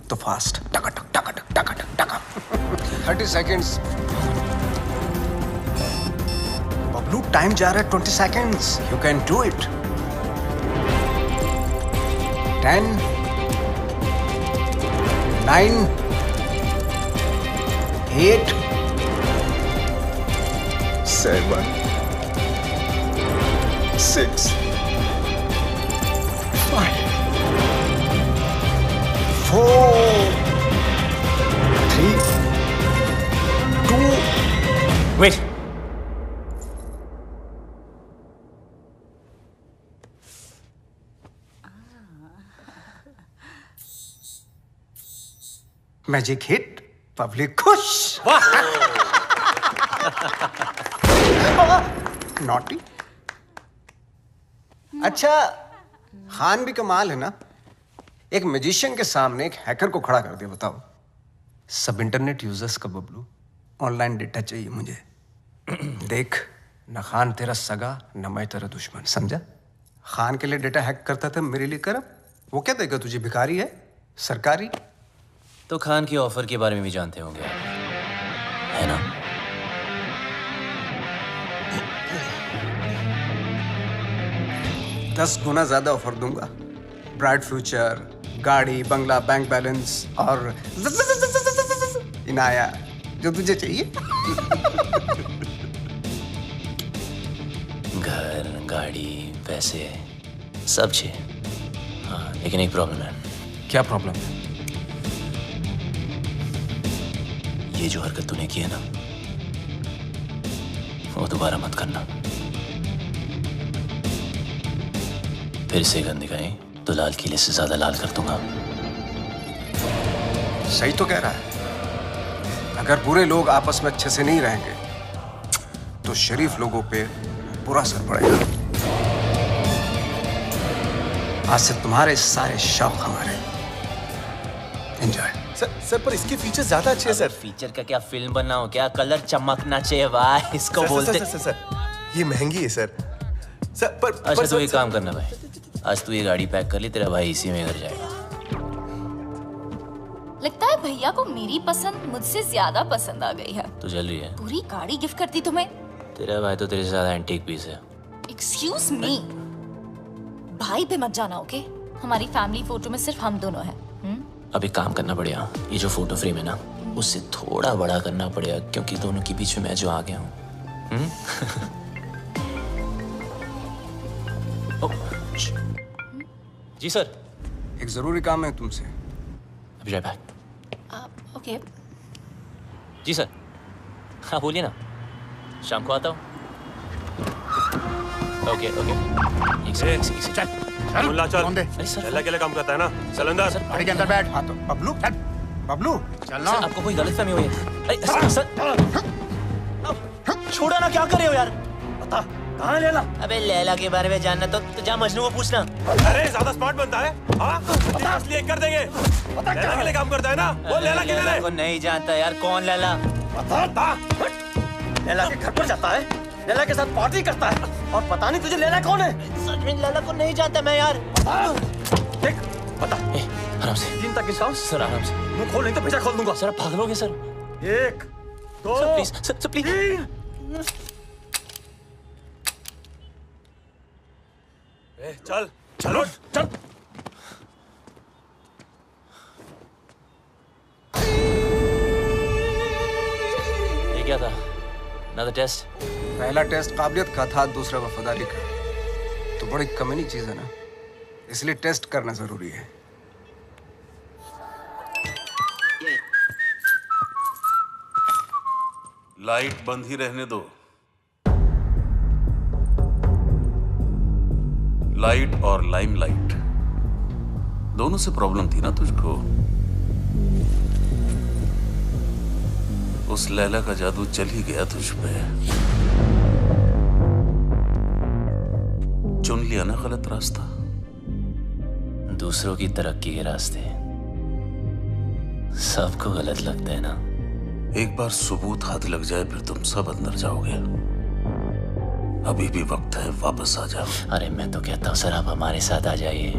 तो फास्ट, टका टक टका टक टका टक टका। 30 seconds। बबलू टाइम जा रहा है 20 seconds। You can do it। 10 9 8 7 6 5 4 3 2 Wait. Magic hit, public खुश। नॉटी। अच्छा, खान भी कमाल है ना, एक मैजिशियन के सामने एक हैकर को खड़ा कर दिया। बताओ, सब इंटरनेट यूजर्स का बबलू, ऑनलाइन डेटा चाहिए मुझे। देख, न खान तेरा सगा न मैं तेरा दुश्मन, समझा? खान के लिए डेटा हैक करता था, मेरे लिए कर। वो क्या देगा तुझे, भिखारी है सरकारी? तो खान की ऑफर के बारे में भी जानते होंगे, है ना? दस गुना ज्यादा ऑफर दूंगा, ब्राइट फ्यूचर, गाड़ी, बंगला, बैंक बैलेंस और इनाया, जो तुझे चाहिए। घर, गाड़ी, पैसे, सब चाहिए। हाँ, लेकिन एक प्रॉब्लम है। क्या प्रॉब्लम है? ये जो हरकत तूने की है ना, वो दोबारा मत करना। फिर से गंदी दिखाई तो लाल किले से ज्यादा लाल कर दूंगा। सही तो कह रहा है। अगर बुरे लोग आपस में अच्छे से नहीं रहेंगे तो शरीफ लोगों पे बुरा असर पड़ेगा। आज से तुम्हारे सारे शौक हमारे। एंजॉय। सर पर इसके फीचर ज्यादा अच्छे हैं सर। फीचर का क्या, फिल्म बना हो क्या? कलर चमकना चाहिए भाई, इसको सर, बोलते। सर, ये महंगी है सर। पर अच्छा तो एक काम करना भाई, आज तू ये गाड़ी पैक कर ली, तेरा भाई इसी में घर जाएगा। लगता है भैया को मेरी पसंद मुझसे ज्यादा पसंद आ गई है। तू चल रही है? पूरी गाड़ी गिफ्ट करती तुम्हें। तेरा भाई तो तेरे से ज्यादा एंटीक पीस है। एक्सक्यूज मी, भाई पे मत जाना, ओके? हमारी फैमिली फोटो में सिर्फ हम दोनों हैं। अब एक काम करना पड़ेगा, ये जो फोटो फ्रेम है ना, उससे थोड़ा बड़ा करना पड़ेगा, क्योंकि दोनों के बीच में मैं जो आ गया हूँ। जी सर। एक जरूरी काम है तुमसे। अभी जाए बैक। ओके। जी सर। हाँ बोलिए ना, शाम को आता हूँ। Okay okay. चल मुल्ला चल। चल अकेले काम करता है ना, चल अंदर। गाड़ी के अंदर बैठ। हाँ तो बबलू चल, बबलू चल ना। आपको कोई गलतफहमी हुई है? अरे सर छोड़ो ना, क्या कर रहे हो यार? बता कहाँ है लैला? अबे लैला के बारे में जानना तो जा मजनू को पूछना। अरे ज्यादा स्मार्ट बनता है, हाँ? असली कर देंगे। लैला के लिए काम करता है ना, वो लैला के लिए। को नहीं जानता यार, कौन लैला? बता। लैला के घर पर जाता है, लैला के साथ पार्टी करता है, और पता नहीं तुझे लैला कौन है? सच में लैला को नहीं जानता मैं यार। देख बता। आराम से। 3 तक गिनता हूँ। सर आराम से। मुंह खोल नहीं तो पीछा खोल दूंगा। सर आप पागलोगे sir. 1 2 sir please, sir please. 3। चल चलो चल। ये क्या था? Another test? पहला टेस्ट काबिलियत का था, दूसरा वफादारी का। तो बड़ी कमीनी चीज है ना, इसलिए टेस्ट करना जरूरी है। लाइट बंद ही रहने दो। लाइट और लाइमलाइट दोनों से प्रॉब्लम थी ना तुझको? उस लैला का जादू चल ही गया तुझ पे। चुन लिया ना गलत रास्ता। दूसरों की तरक्की के रास्ते सबको गलत लगता है ना। एक बार सबूत हाथ लग जाए फिर तुम सब अंदर जाओगे। अभी भी वक्त है, वापस आ जाओ। अरे मैं तो कहता हूँ सर आप हमारे साथ आ जाइए।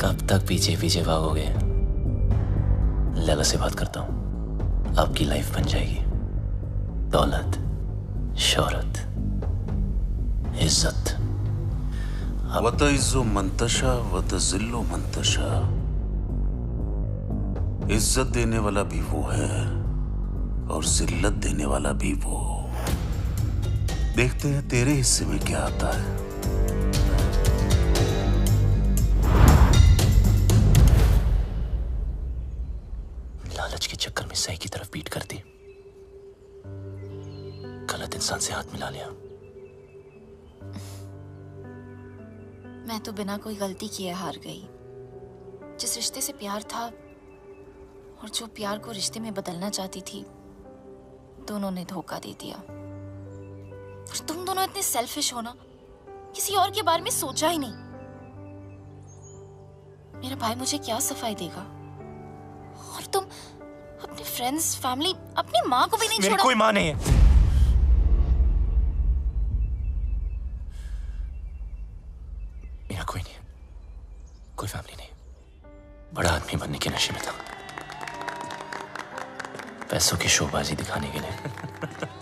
कब तक पीछे पीछे भागोगे? लैला से बात करता हूँ, आपकी लाइफ बन जाएगी। दौलत, शोहरत, इज्जत। वतइज़्ज़ु मंतशा वतज़िल्लु मंतशा। इज्जत देने वाला भी वो है और जिल्लत देने वाला भी वो। देखते हैं तेरे हिस्से में क्या आता है। लालच के चक्कर में सही की तरफ पीट कर दी, गलत इंसान से हाथ मिला लिया। मैं तो बिना कोई गलती किए हार गई। जिस रिश्ते से प्यार था और जो प्यार को रिश्ते में बदलना चाहती थी, दोनों ने धोखा दे दिया। और तुम दोनों इतने सेल्फिश हो ना, किसी और के बारे में सोचा ही नहीं। मेरा भाई मुझे क्या सफाई देगा? और तुम अपने फ्रेंड्स, फैमिली, अपनी माँ को भी नहीं छोड़ा। मेरी कोई माँ नहीं है। मेरा कोई नहीं, कोई फैमिली नहीं। बड़ा आदमी बनने के नशे में था, पैसों की शोबाजी दिखाने के लिए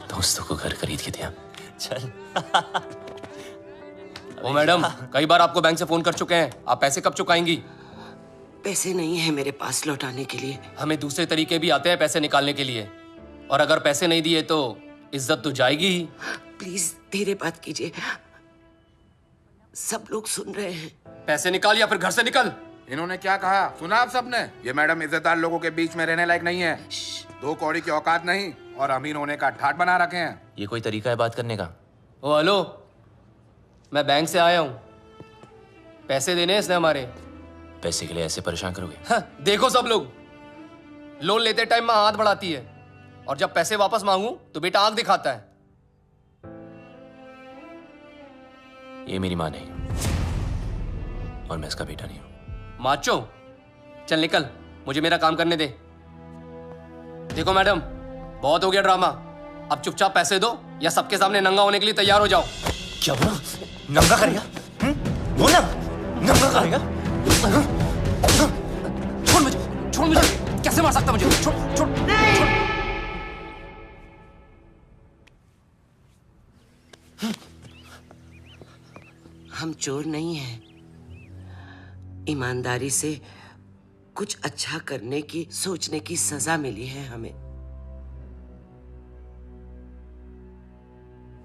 दोस्तों को घर खरीद के दिया। चल। ओ मैडम, कई बार आपको बैंक से फोन कर चुके हैं, आप पैसे कब चुकाएंगी? पैसे नहीं है मेरे पास लौटाने के लिए। हमें दूसरे तरीके भी आते हैं पैसे निकालने के लिए, और अगर पैसे नहीं दिए तो इज्जत तो जाएगी ही। प्लीज धीरे बात कीजिए, सब लोग सुन रहे हैं। पैसे निकाल या फिर घर से निकल। इन्होंने क्या कहा सुना आप सबने? ये मैडम इज्जतदार लोगों के बीच में रहने लायक नहीं है। 2 कौड़ी की औकात नहीं और अमीर होने का ठाट बना रखे हैं। ये कोई तरीका है बात करने का? ओ हेलो, मैं बैंक से आया हूँ, पैसे देने हैं इसने हमारे। पैसे के लिए ऐसे परेशान करोगे? हाँ, देखो सब लोग, लोन लेते टाइम माँ हाथ बढ़ाती है और जब पैसे वापस मांगू तो बेटा आंख दिखाता है। ये मेरी माँ नहीं और मैं इसका बेटा नहीं हूँ। माचो, चल निकल, मुझे मेरा काम करने दे। देखो मैडम, बहुत हो गया ड्रामा, अब चुपचाप पैसे दो या सबके सामने नंगा होने के लिए तैयार हो जाओ। क्या बोला? नंगा करेगा? बोला नंगा करेगा? छोड़ मुझे, छोड़ मुझे, कैसे मार सकता मुझे? छोड़, छोड़, छोड़। हम चोर नहीं हैं। ईमानदारी से कुछ अच्छा करने की सोचने की सजा मिली है हमें।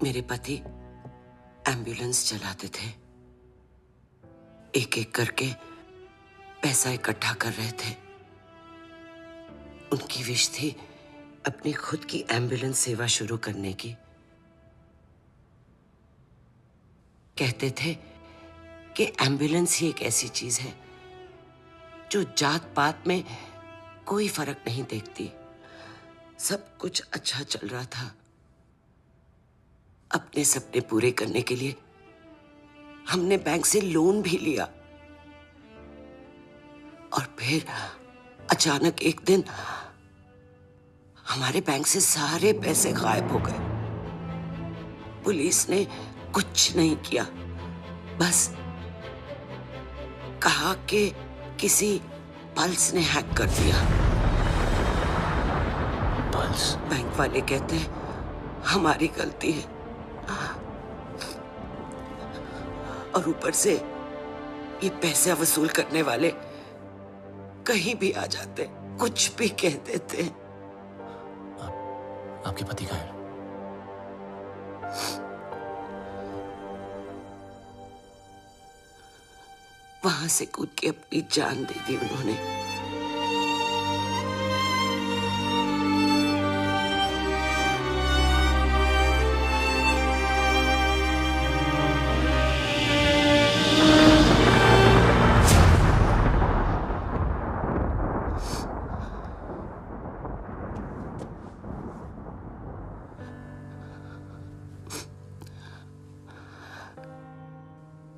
मेरे पति एम्बुलेंस चलाते थे, एक एक करके पैसा इकट्ठा कर रहे थे। उनकी विश थी अपनी खुद की एम्बुलेंस सेवा शुरू करने की। कहते थे कि एम्बुलेंस ही एक ऐसी चीज है जो जात पात में कोई फर्क नहीं देखती। सब कुछ अच्छा चल रहा था। अपने सपने पूरे करने के लिए हमने बैंक से लोन भी लिया और फिर अचानक एक दिन हमारे बैंक से सारे पैसे गायब हो गए। पुलिस ने कुछ नहीं किया, बस कहा कि किसी पल्स ने हैक कर दिया। पल्स? बैंक वाले कहते हैं हमारी गलती है और ऊपर से ये पैसे वसूल करने वाले कहीं भी आ जाते, कुछ भी कह देते। आपके पति कहाँ हैं? वहां से कूद के अपनी जान दे दी उन्होंने।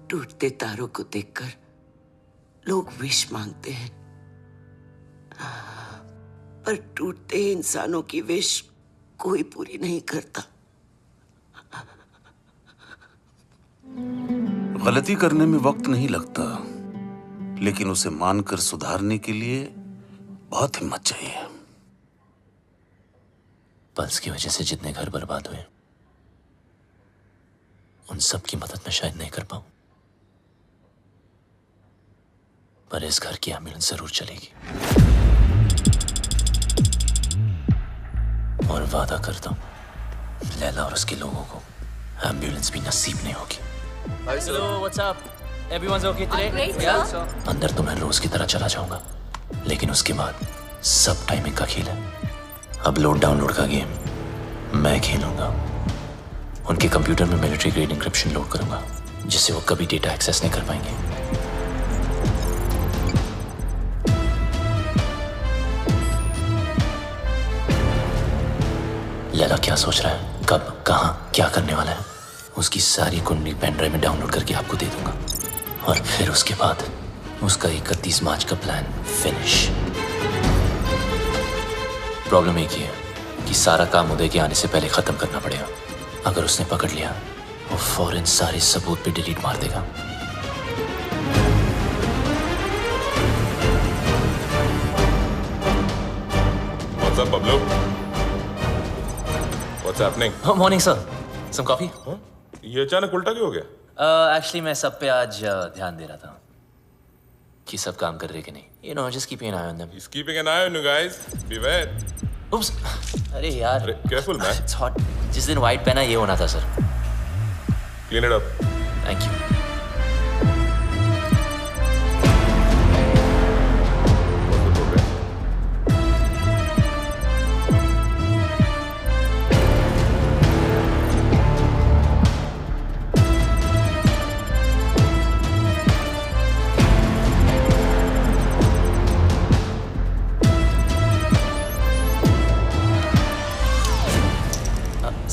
टूटते तारों को देखकर लोग विश मांगते हैं, पर टूटते इंसानों की विश कोई पूरी नहीं करता। गलती करने में वक्त नहीं लगता, लेकिन उसे मानकर सुधारने के लिए बहुत हिम्मत चाहिए। पल्स की वजह से जितने घर बर्बाद हुए उन सब की मदद मैं शायद नहीं कर पाऊं, पर इस घर की एम्बुलेंस जरूर चलेगी। और वादा करता हूं लैला और उसके लोगों को एम्बुलेंस भी नसीब नहीं होगी। Hello, what's up? Everyone's okay today? Great, Yeah. sir. अंदर तो मैं रोज की तरह चला जाऊंगा, लेकिन उसके बाद सब टाइमिंग का खेल है। अब लोड डाउनलोड का गेम मैं खेलूंगा। उनके कंप्यूटर में मिलिट्री ग्रेड इंक्रिप्शन लोड करूंगा, जिससे वो कभी डेटा एक्सेस नहीं कर पाएंगे। लैला क्या सोच रहा है, कब, कहां, क्या करने वाला है, उसकी सारी कुंडली पेन ड्राइव में डाउनलोड करके आपको दे दूंगा। और फिर उसके बाद उसका 31 मार्च का प्लान फिनिश। प्रॉब्लम एक ही है कि सारा काम उदय के आने से पहले खत्म करना पड़ेगा। अगर उसने पकड़ लिया, वो फौरन सारे सबूत पे डिलीट मार देगा। What's up, Pablo? What's happening? Morning sir, some coffee? ये अचानक उल्टा क्यों हो गया? एक्चुअली मैं सब पे आज ध्यान दे रहा था कि सब काम कर रहे कि नहीं। You know, just keeping an eye on them. He's keeping an eye on you guys. Beware. Oops. अरे यार। Careful, man. It's hot. जिस दिन white पहना ये होना था sir. Clean it up. Thank you.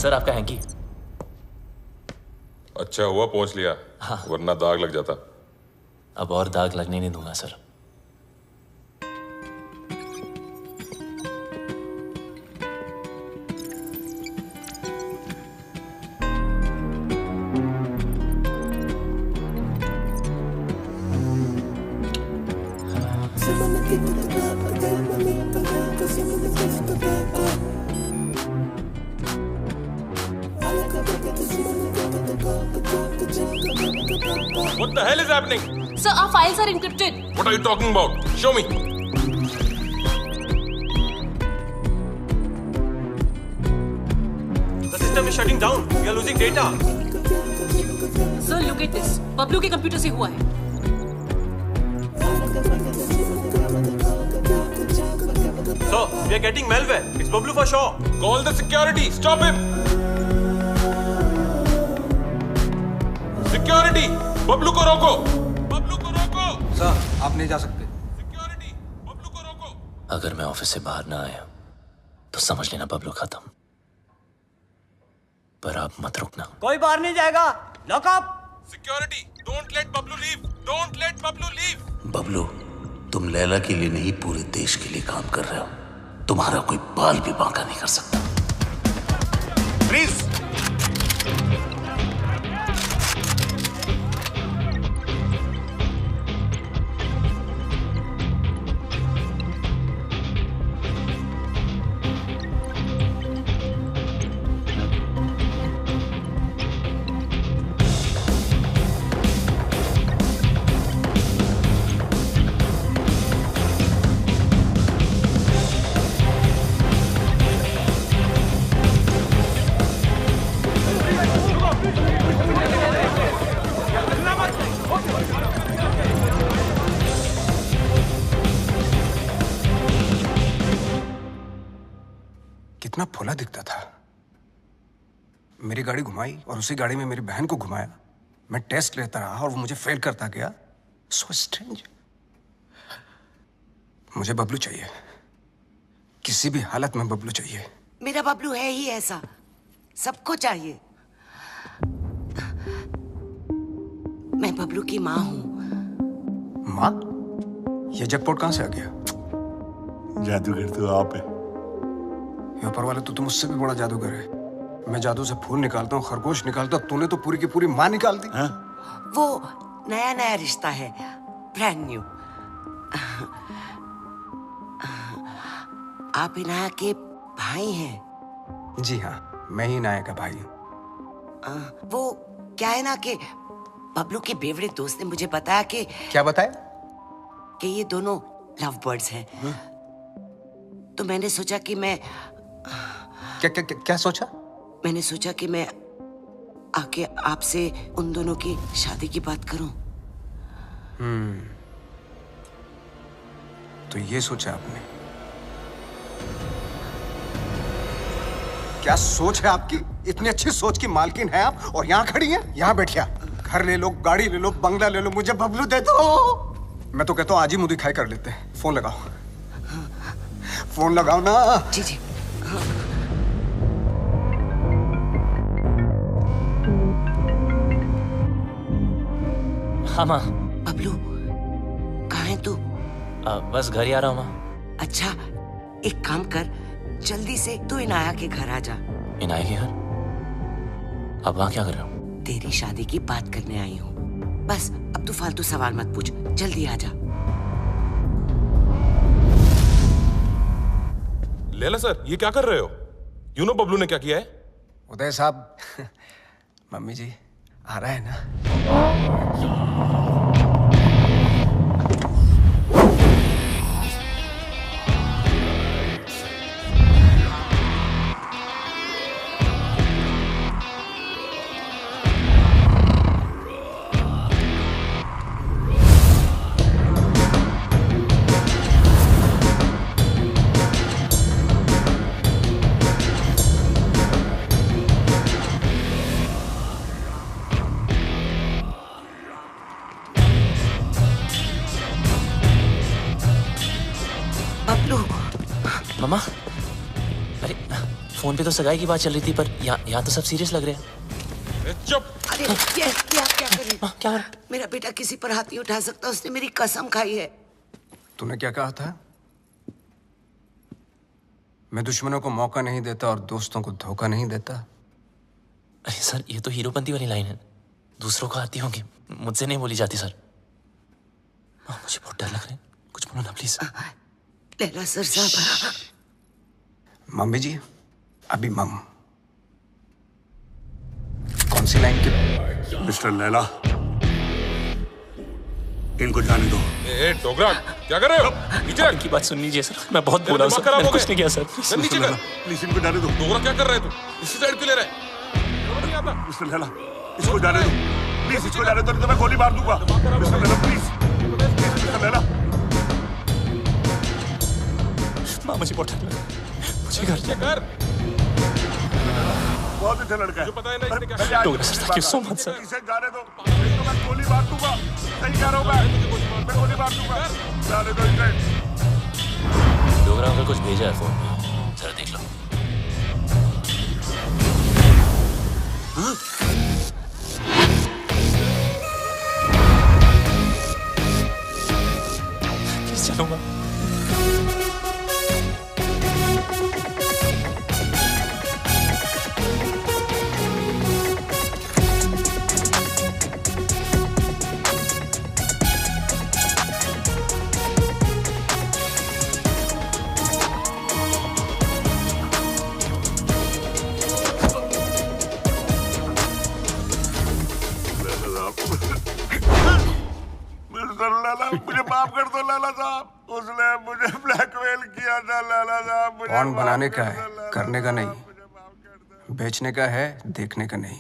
Sir आपका हैंकी। अच्छा हुआ पहुंच लिया, वरना दाग लग जाता। अब और दाग लगने नहीं दूंगा sir. What the hell is happening? Sir, our files are encrypted. What are you talking about? Show me. The system is shutting down. We are losing data. Sir, look at this. Bablu के computer से हुआ है। So, we are getting malware. It's Bablu for sure. Call the security. Stop him. Security. Bablu को रोको। बबलू को रोको। Sir, आप नहीं जा सकते। अगर मैं ऑफिस से बाहर ना आया तो समझ लेना बबलू खत्म। पर आप मत रुकना। कोई बाहर नहीं जाएगा। Lock up. Security. Don't let Bablu leave. Don't let Bablu leave. Bablu, तुम लैला के लिए नहीं पूरे देश के लिए काम कर रहे हो। तुम्हारा कोई बाल भी बांका नहीं कर सकता। प्लीज। कितना फुला दिखता था। मेरी गाड़ी घुमाई और उसी गाड़ी में मेरी बहन को घुमाया। मैं टेस्ट लेता रहा और वो मुझे फेल करता गया। So strange. मुझे बबलू चाहिए। किसी भी हालत में बबलू चाहिए। मेरा बबलू है ही ऐसा, सबको चाहिए। मैं मैं बबलू की माँ हूँ। माँ? ये जैकपॉट कहाँ से आ गया? जादूगर तो आप है। ये ऊपर वाले तो तुम मुझसे भी बड़ा जादूगर है। मैं जादू से फूल निकालता हूँ, खरगोश निकालता हूँ, तूने तो पूरी की पूरी माँ निकाल दी। वो नया नया रिश्ता है, ब्रांड न्यू। आप इनाया के भाई हैं? जी हाँ, मैं ही इनाया का भाई हूँ। वो क्या है ना कि बबलू के बेवड़े दोस्त ने मुझे बताया कि क्या बताया? कि ये दोनों लव बर्ड्स हैं। तो मैंने सोचा कि मैं क्या सोचा? मैंने सोचा कि मैं आके आपसे उन दोनों की शादी की बात करूं। तो ये सोचा आपने? क्या सोच है आपकी? इतनी अच्छी सोच की मालकिन है आप और यहाँ खड़ी हैं? यहाँ बैठिया। घर ले लो, गाड़ी ले लो, बंगला ले लो, मुझे बबलू दे दो। मैं तो कहता हूँ आज ही मुंह दिखाई कर लेते हैं। फोन लगाओ, फोन लगाओ ना। जी जी। हाँ माँ। बबलू कहाँ है तू? बस घर ही आ रहा हूँ माँ। अच्छा, एक काम कर, जल्दी से तू इनाया के घर आ जा। इनाया के घर? अब वहाँ क्या कर रहे हो? तेरी शादी की बात करने आई हूँ। बस अब तू फालतू सवाल मत पूछ, जल्दी आ जा। लैला सर, ये क्या कर रहे हो? यू नो बबलू ने क्या किया है? उदय साहब, मम्मी जी आ रहा है ना? मामा, अरे फोन पे तो सगाई की बात चल रही थी, पर यहाँ तो सब सीरियस लग रहे हैं। चुप। अरे ये आप क्या कर रहे हो? क्या? मेरा बेटा किसी पर हाथ नहीं उठा सकता, उसने मेरी कसम खाई है। तूने क्या कहा था? मैं दुश्मनों को मौका नहीं देता और दोस्तों को धोखा नहीं देता। अरे सर, ये तो हीरोपंती वाली लाइन है, दूसरों को आती होगी, मुझसे नहीं बोली जाती सर। मुझे बहुत डर लग रहा है, कुछ बोलो ना प्लीज। लैला सर साहब। मम्मी जी, अभी मम कौन सी लाइन की? मिस्टर लैला, इनको जाने दो। ए डोगरा, क्या कर रहे हो? नीचे इनकी बात सुन लीजिए सर, मैं बहुत बोला हूं सर, मैंने कुछ नहीं किया सर। नीचे कर। प्लीज इनको जाने दो। डोगरा क्या कर रहे है तू? इसी साइड क्यों ले रहा है? नहीं आता। मिस्टर लैला, इसको जाने दो प्लीज, इसको जाने दो, नहीं तो मैं गोली मार दूंगा। Mister Laila please, mister Laila. माँ मुझे बहुत डर लगा, मुझे घर कर। बहुत अच्छा लड़का है। मुझे पता है ना इसने क्या। Dogra sir, thank you so much sir. इसे जाने दो, नहीं तो मैं गोली मार दूंगा। सही कह रहा हूँ मैं गोली मार दूंगा। जाने दो इसे। डोगरा अंकल कुछ भेजा है फोन पे, जरा देख लो। प्लीज चलूंगा। मुझे माफ कर दो लैला साहब, उसने मुझे ब्लैकमेल किया था। लैला साहब मुझे पॉन्ड बनाने का है, करने का नहीं। बेचने का है, देखने का नहीं।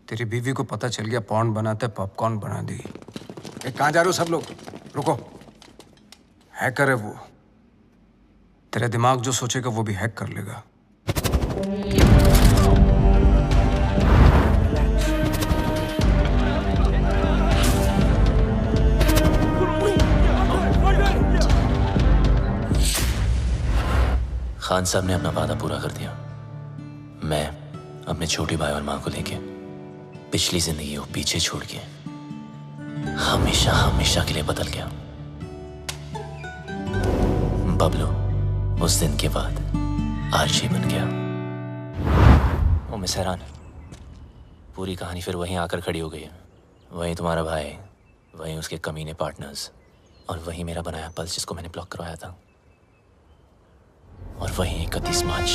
तेरी बीवी को पता चल गया पॉन्ड बनाते पॉपकॉर्न बना दी। कहाँ जा रहे हो सब लोग? रुको। हैकर है वो, तेरा दिमाग जो सोचेगा वो भी हैक कर लेगा। खान साहब ने अपना वादा पूरा कर दिया। मैं अपने छोटे भाई और माँ को लेके पिछली जिंदगी को पीछे छोड़ के हमेशा हमेशा के लिए बदल गया। बबलू उस दिन के बाद आरजे बन गया। ओ मिस हैरान, पूरी कहानी फिर वहीं आकर खड़ी हो गई है। वहीं तुम्हारा भाई, वहीं उसके कमीने पार्टनर्स, और वहीं मेरा बनाया पल्स जिसको मैंने ब्लॉक करवाया था, और वहीं 31 मार्च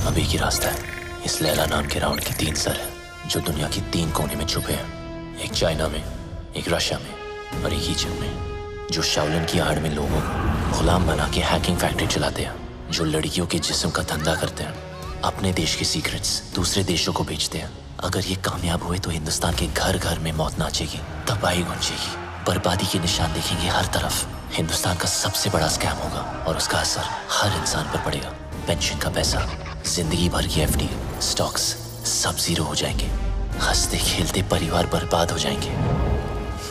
अभी की रास्ता है। इस लैला नाम के राउंड के 3 सर हैं जो दुनिया की 3 कोने में छुपे हैं, एक चाइना में, एक रशिया में और एक ईजिप्ट में, जो शाओलिन की आड़ में लोगों को गुलाम बना के हैकिंग फैक्ट्री चलाते हैं, जो लड़कियों के जिस्म का धंधा करते हैं, अपने देश के सीक्रेट्स दूसरे देशों को बेचते हैं। अगर ये कामयाब हुए तो हिंदुस्तान के घर घर में मौत नाचेगी, तबाही गूंजेगी, बर्बादी के निशान देखेंगे हर तरफ। हिंदुस्तान का सबसे बड़ा स्कैम होगा और उसका असर हर इंसान पर पड़ेगा। पेंशन का पैसा, जिंदगी भर की एफडी, स्टॉक्स सब जीरो हो जाएंगे। हंसते खेलते परिवार बर्बाद हो जाएंगे।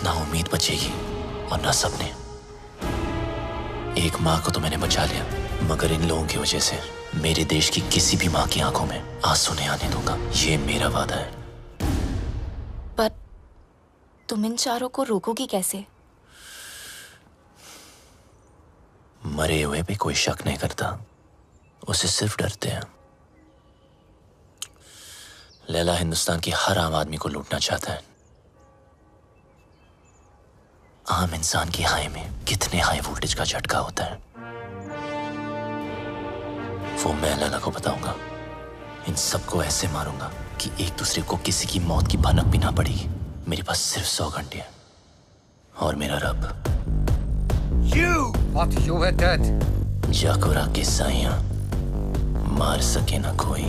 ना उम्मीद बचेगी और ना सपने। एक माँ को तो मैंने बचा लिया, मगर इन लोगों की वजह से मेरे देश की किसी भी माँ की आंखों में आंसू नहीं आने दूंगा। ये मेरा वादा है। पर तुम इन चारों को रोकोगी कैसे? मरे हुए पे कोई शक नहीं करता, उसे सिर्फ डरते हैं। लैला हिंदुस्तान के हर आम आदमी को लूटना चाहता है। आम इंसान की हाई में कितने हाई वोल्टेज का झटका होता है वो मैं लैला को बताऊंगा। इन सबको ऐसे मारूंगा कि एक दूसरे को किसी की मौत की भनक भी ना पड़ेगी। मेरे पास सिर्फ 100 घंटे हैं और मेरा रब जाकोरा के साइयां मार सके ना कोई।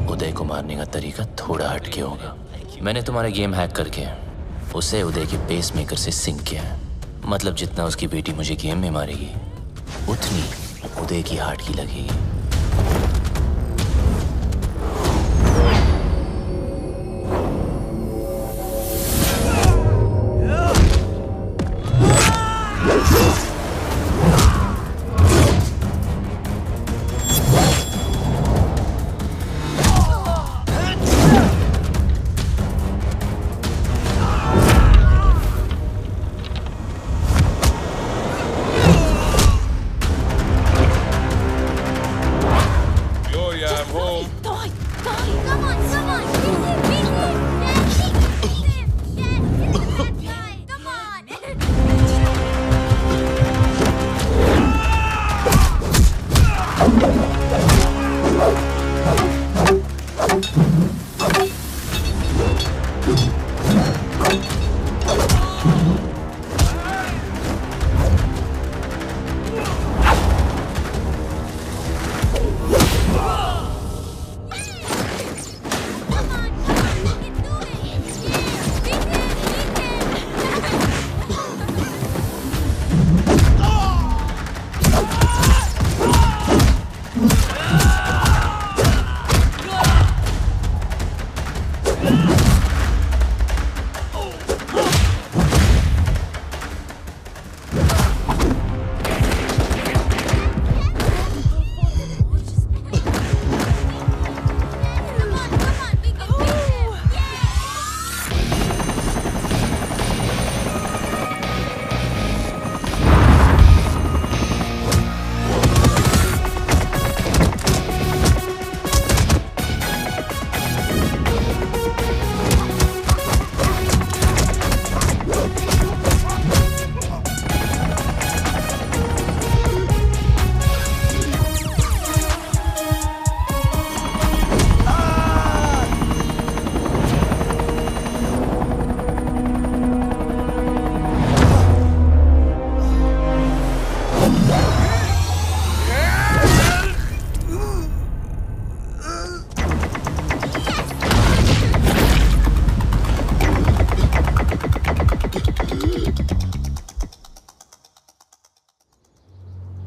उदय को मारने का तरीका थोड़ा हटके होगा। मैंने तुम्हारे गेम हैक करके उसे उदय के पेस मेकर से सिंक किया है। मतलब जितना उसकी बेटी मुझे गेम में मारेगी उतनी उदय की हार्ट की लगेगी।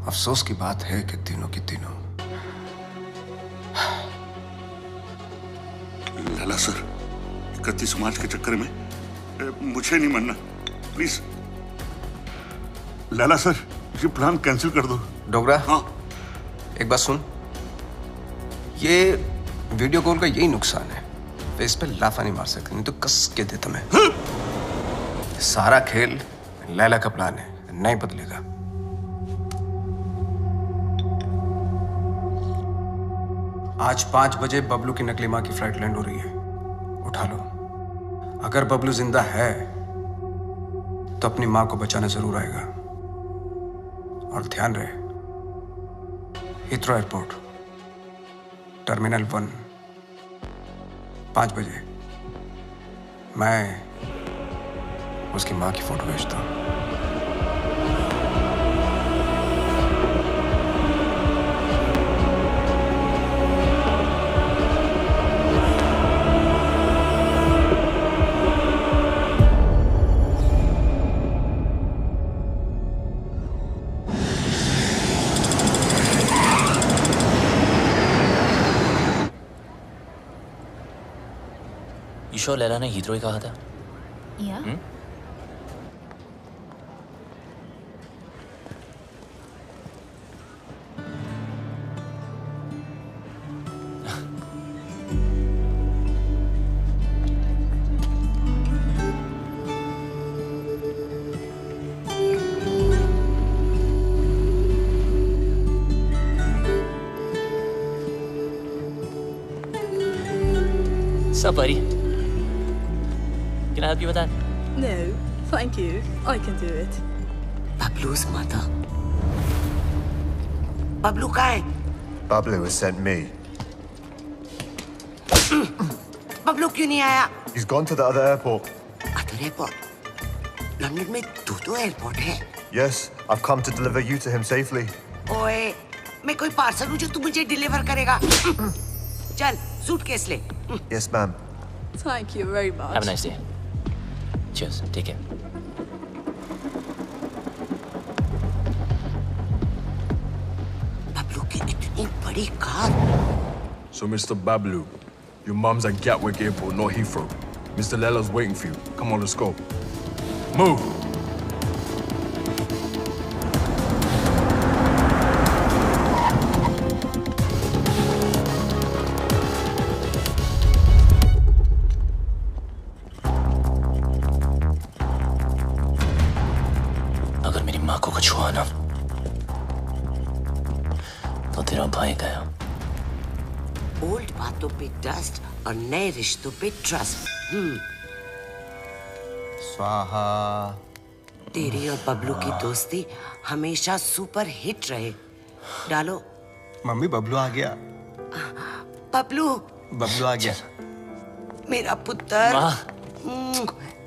अफसोस की बात है कि तीनों की तीनों। लाला सर, 31 मार्च के चक्कर में मुझे नहीं मरना, प्लीज। लैला सर, ये प्लान कैंसिल कर दो। डोगरा, हाँ एक बात सुन, ये वीडियो कॉल का यही नुकसान है, फेस पे लाफा नहीं मार सकते, नहीं तो कस के देता मैं। सारा खेल लैला का प्लान है, नहीं बदलेगा। आज 5 बजे बबलू की नकली माँ की फ्लाइट लैंड हो रही है, उठा लो। अगर बबलू जिंदा है तो अपनी माँ को बचाना जरूर आएगा। और ध्यान रहे, हिथ्रो एयरपोर्ट, टर्मिनल 1, 5 बजे मैं उसकी माँ की फोटो भेजता हूँ। ईशो लैला ने हीथ्रो ही कहा था। या Sapari. Can I help you with that? No, thank you. I can do it. Bablu's mother. Bablu कहाँ है? Bablu has sent me. Bablu क्यों नहीं आया? He's gone to the other airport. Other airport? London में 2 airport है। Yes, I've come to deliver you to him safely. ओए, मैं कोई पार्सल हूँ जो तू मुझे डिलीवर करेगा। चल, सूटकेस ले। Yes, ma'am. Thank you very much. Have a nice day. Cheers. Take care. Bablu की इतनी बड़ी car. So, Mr. Bablu, your mum's at Gatwick Airport, not Heathrow. Mr. Lella's waiting for you. Come on, let's go. Move! अगर मेरी माँ को कुछ हुआ ना तो तेरा भाई गया। ओल्ड बातों पे डस्ट और नए रिश्तों पे ट्रस्ट। स्वाहा। तेरी और बबलू की दोस्ती हमेशा सुपर हिट रहे। डालो। मम्मी बबलू आ गया। बबलू। बबलू आ गया। मेरा पुत्र।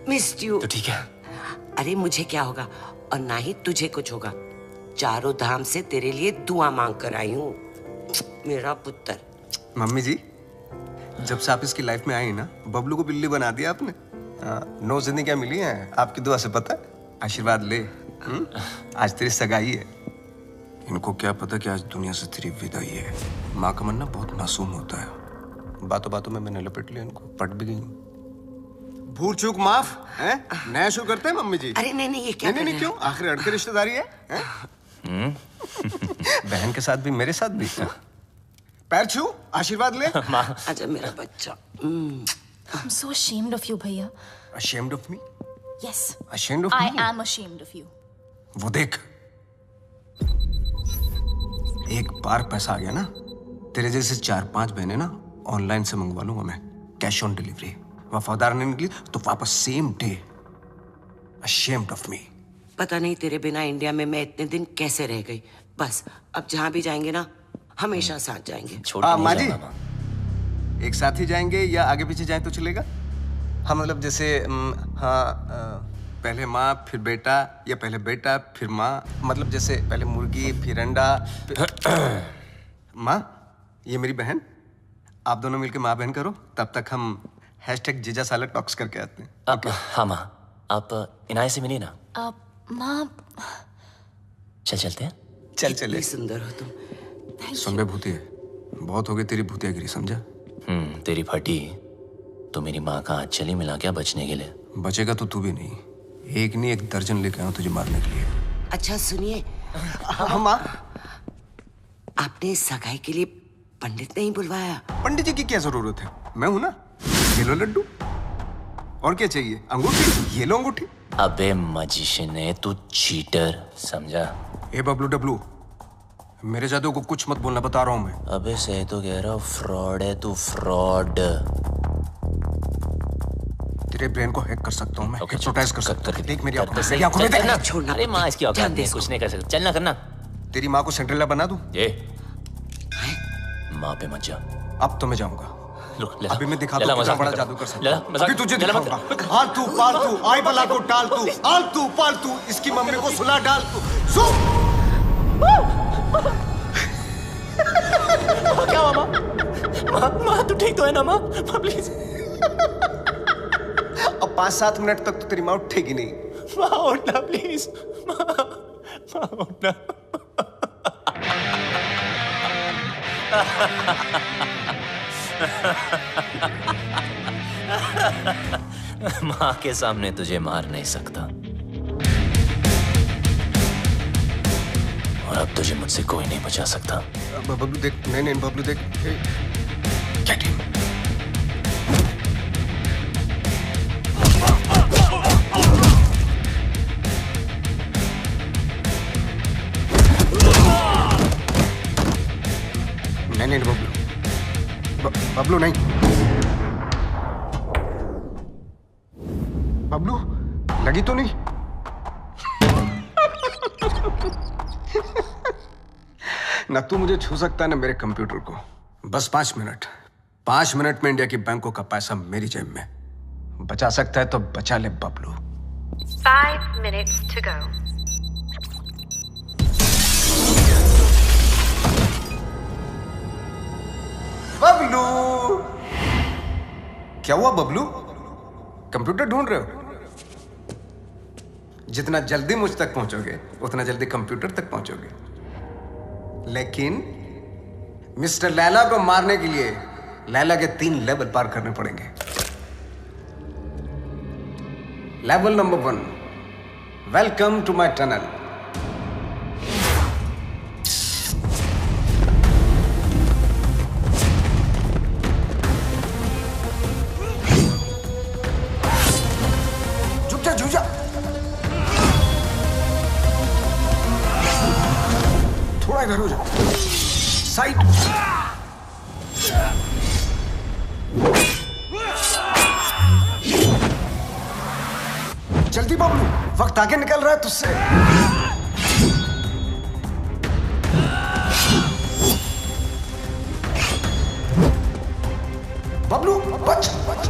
Missed you. तो ठीक है। अरे मुझे क्या होगा और ना ही तुझे कुछ होगा। चारों धाम से तेरे लिए दुआ मांग कर आई हूँ, मेरा पुत्र। मम्मी जी, जब से आप इसकी लाइफ में आई ना, बबलू को बिल्ली बना दिया आपने। 9 जिंदगियां मिली हैं आपकी दुआ से, पता है? आशीर्वाद ले। आज तेरी सगाई है। इनको क्या पता कि आज दुनिया से तेरी विदाई है। माँ का मन ना बहुत मासूम होता है। बातों बातों में मैंने लपेट लिया इनको, पट भी गई। भूल चूक माफ है? नया शो करते हैं मम्मी जी। अरे नहीं, ये क्या? नहीं, क्यों? आखिर अड़के रिश्तेदारी है? बहन के साथ भी, मेरे साथ भी। पैर छू, आशीर्वाद ले। आजा मेरा बच्चा। I'm so ashamed of you, भैया। Ashamed of me? Yes. Ashamed of me? I am ashamed of you. वो देख, एक बार पैसा आ गया ना, तेरे जैसे 4-5 बहनें ना ऑनलाइन से मंगवा लूंगा मैं, कैश ऑन डिलीवरी। वफादार नहीं निकली तो वापस same day. Ashamed of me. पता नहीं तेरे बिना इंडिया में मैं इतने दिन कैसे रह गई। बस अब जहाँ भी जाएंगे ना, हमेशा साथ जाएंगे। माँ जी, एक साथ ही जाएंगे या आगे पीछे जाए तो चलेगा? हाँ मतलब जैसे पहले माँ फिर बेटा, या पहले बेटा फिर माँ, मतलब जैसे पहले मुर्गी फिर अंडा माँ, ये मेरी बहन, आप दोनों मिलकर माँ बहन करो, तब तक हम #जीजा साला टॉक्स करके आते हैं। हाँ माँ, आप इनाय से मिली ना? माँ, चलते हैं। चले। सुंदर हो तुम। सुन बे भूतिया, बहुत हो गई तेरी भूतियागिरी, समझा? तेरी फटी तो मेरी माँ का हाथ चली मिला क्या बचने के लिए? बचेगा तो तू भी नहीं। एक नहीं, 1 दर्जन लेके आऊं तुझे मारने के लिए। अच्छा सुनिए, माँ, आपने सगाई के लिए पंडित नहीं बुलवाया? पंडित जी की क्या जरूरत है? मैं हूं ना। ये लो लड्डू। और क्या चाहिए? अंगूठी? ये लो अंगूठी। अबे मजिशियन है तू, चीटर, समझा? ए बबलू डब्लू, मेरे जादू को कुछ मत बोलना, बता रहा हूं मैं। अबे सही तो कह रहा हूँ, फ्रॉड है तू, फ्रॉड। तेरे ब्रेन को हैक कर सकता हूँ मैं, हिप्नोटाइज कर सकता हूँ। देख मेरी आंखों में, सही, मेरी आंखों में चल, देख। चल, छोड़ना। अरे माँ इसकी औकात नहीं है, कुछ नहीं कर सकता। चलना करना। तेरी माँ को सेंट्रेला बना दूं? ये माँ पे मत जा। अब तो मैं जाऊंगा। अभी मैं दिखा दूं कितना बड़ा जादू कर सकता हूं। मजाक अभी तुझे दिखाऊंगा। आलतू पालतू आई बला को टाल तू, आलतू पालतू इसकी मम्मी को सुला डाल तू। क्या हुआ माँ? माँ तू ठीक तो है ना माँ? प्लीज। अब 5-7 मिनट तक तो तेरी माँ उठेगी नहीं। माँ उठना प्लीज। माँ उठना। माँ के सामने तुझे मार नहीं सकता, और अब तुझे मुझसे कोई नहीं बचा सकता। बबलू देख, नहीं बबलू देख। Get him. नहीं बबलू, बबलू नहीं। बबलू लगी तो नहीं? ना तू मुझे छू सकता है ना मेरे कंप्यूटर को। बस 5 मिनट। 5 मिनट में इंडिया की बैंकों का पैसा मेरी जेब में। बचा सकता है तो बचा ले Bablu. 5 minutes to go. Bablu, क्या हुआ बबलू? कंप्यूटर ढूंढ रहे हो? जितना जल्दी मुझ तक पहुंचोगे उतना जल्दी कंप्यूटर तक पहुंचोगे। लेकिन मिस्टर लैला को मारने के लिए लैला के 3 लेवल पार करने पड़ेंगे। Level number 1, welcome to my tunnel. थोड़ा इधर हो जा, साइड। जल्दी बबलू, वक्त आगे निकल रहा है तुझसे। बबलू बच, बच।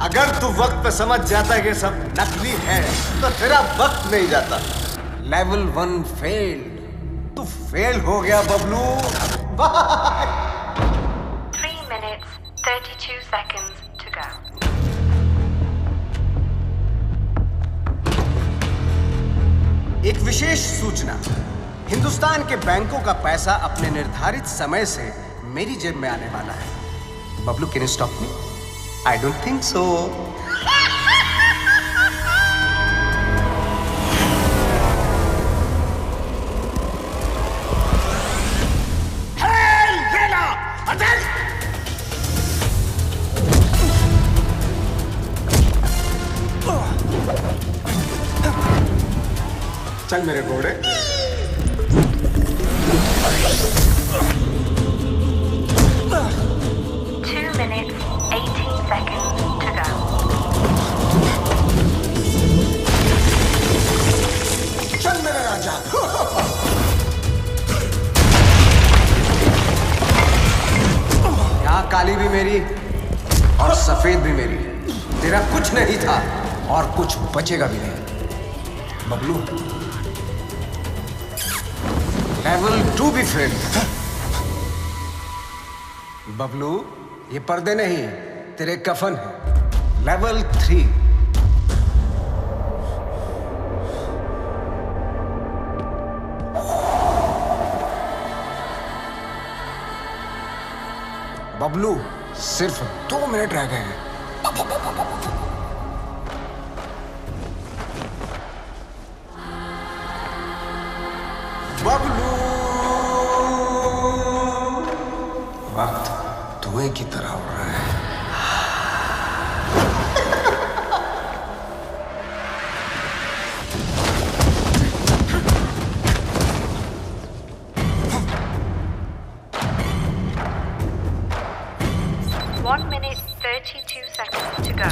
अगर तू वक्त पे समझ जाता है कि सब नकली है तो तेरा वक्त नहीं जाता। Level 1 failed. तू फेल हो गया Bablu. 3 minutes 32 seconds to go. एक विशेष सूचना, हिंदुस्तान के बैंकों का पैसा अपने निर्धारित समय से मेरी जेब में आने वाला है। Bablu, can you stop me? I don't think so. Hey, Lena! Attend! चल मेरे घोड़े। चल मेरे राजा। यहाँ काली भी मेरी और सफेद भी मेरी। तेरा कुछ नहीं था और कुछ बचेगा भी नहीं। बबलू, लेवल 2 भी फेल। बबलू, ये पर्दे नहीं तेरे कफन है। लेवल 3। बबलू, सिर्फ 2 मिनट रह गए हैं। बबलू, वक्त धुएं की तरह उड़ रहा है। One minute, 32 seconds to go.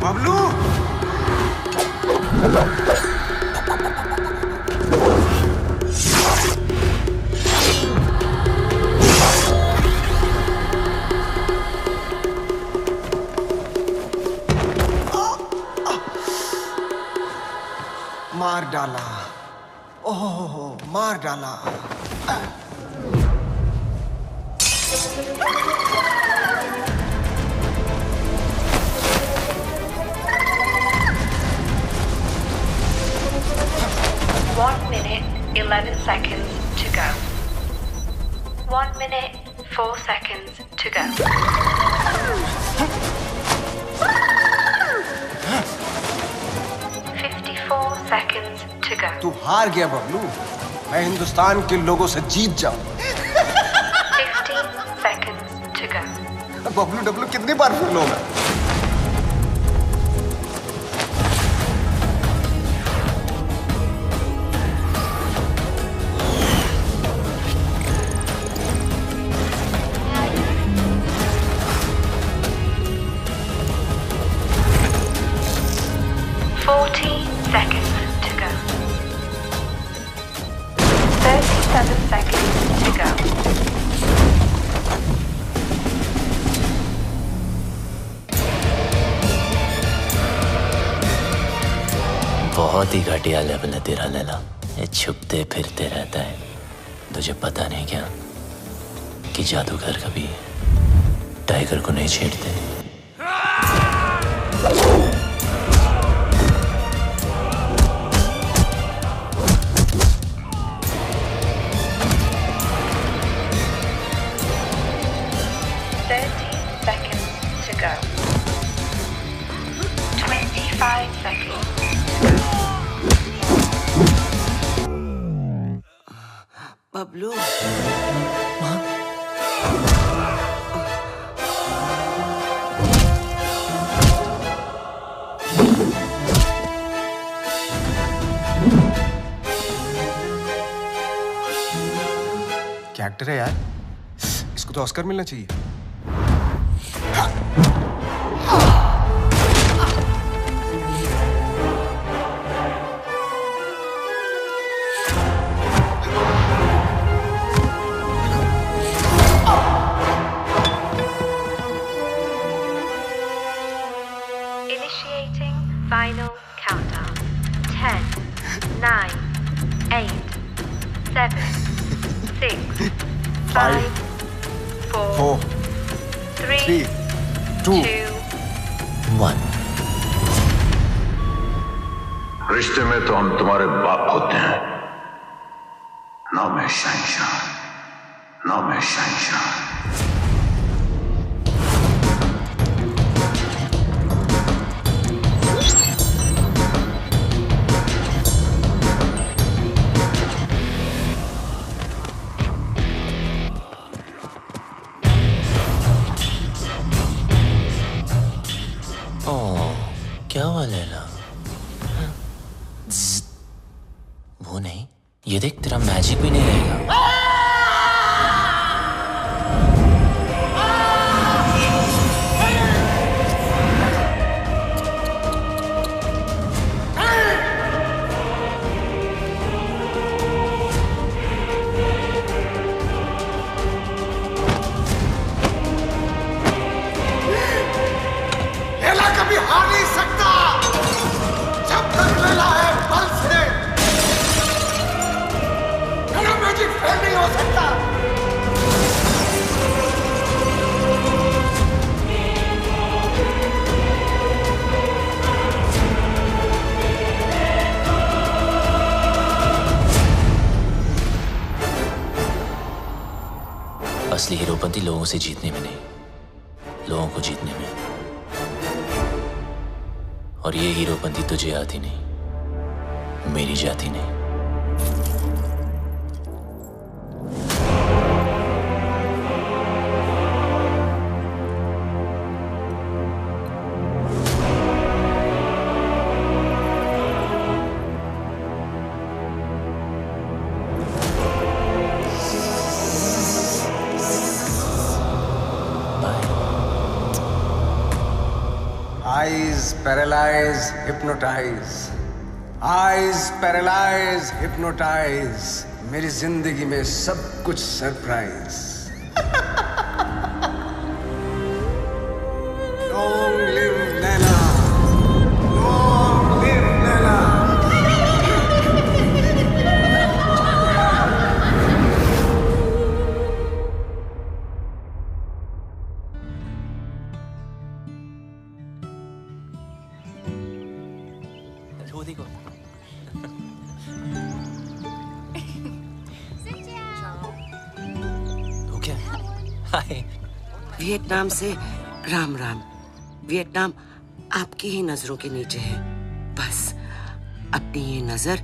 Bablu, मार डाला। ओह, मार डाला। One minute, 11 seconds to go. 1 minute, 4 seconds to go. 54 seconds to go. तू हार गया बबलू। मैं हिंदुस्तान के लोगों से जीत जाऊं। 15 seconds to go. Bablu Dablu कितनी बार फिर लो मैं? Seconds to go. 37 seconds to go. बहुत ही घटिया लेवल है तेरा लैला। ये छुपते फिरते रहता है। तुझे पता नहीं क्या कि जादूगर कभी टाइगर को नहीं छेड़ते। बबलू, क्या एक्टर है यार, इसको तो ऑस्कर मिलना चाहिए। Initiating final countdown. 10, 9, 8, 7, 6, 5, 4, 3, 2, 1। रिश्ते में तो हम तुम्हारे बाप होते हैं, ना मैं शहंशाह, ना मैं शहंशाह। क्या हुआ ये देख तेरा मैजिक भी नहीं रहेगा। लैला कभी हार नहीं सकता जब तक लैला है पल्स है। मेरा मैजिक फेल नहीं हो सकता। असली हीरोपंती लोगों से जीतने में नहीं, लोगों को जीतने में। और ये हीरोपंती तुझे आती नहीं, मेरी जाती नहीं। Eyes paralyze, hypnotize. Eyes paralyze, hypnotize. मेरी जिंदगी में सब कुछ surprise. Long live Laila. Long live Laila. वो देखो। वो क्या? हाय। वियतनाम से राम राम। वियतनाम आपकी ही नजरों के नीचे है। बस अपनी ये नजर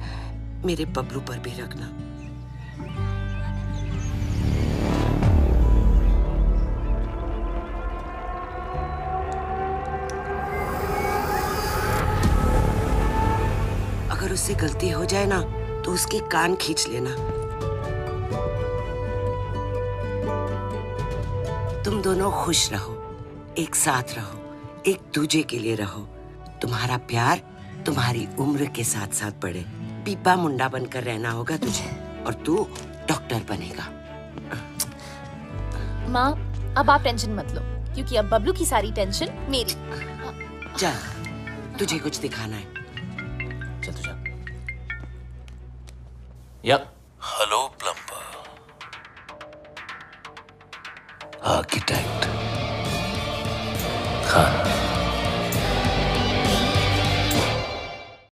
मेरे बबलू पर भी रखना। अगर उससे गलती हो जाए ना तो उसके कान खींच लेना। तुम दोनों खुश रहो, एक साथ रहो, एक दूजे के लिए रहो। तुम्हारा प्यार तुम्हारी उम्र के साथ साथ बढ़े। पीपा मुंडा बनकर रहना होगा तुझे और तू डॉक्टर बनेगा। माँ, अब आप टेंशन मत लो क्योंकि अब बबलू की सारी टेंशन मेरी। जा, तुझे कुछ दिखाना है। चल तू जा। Yup. Hello plumber, architect Khan.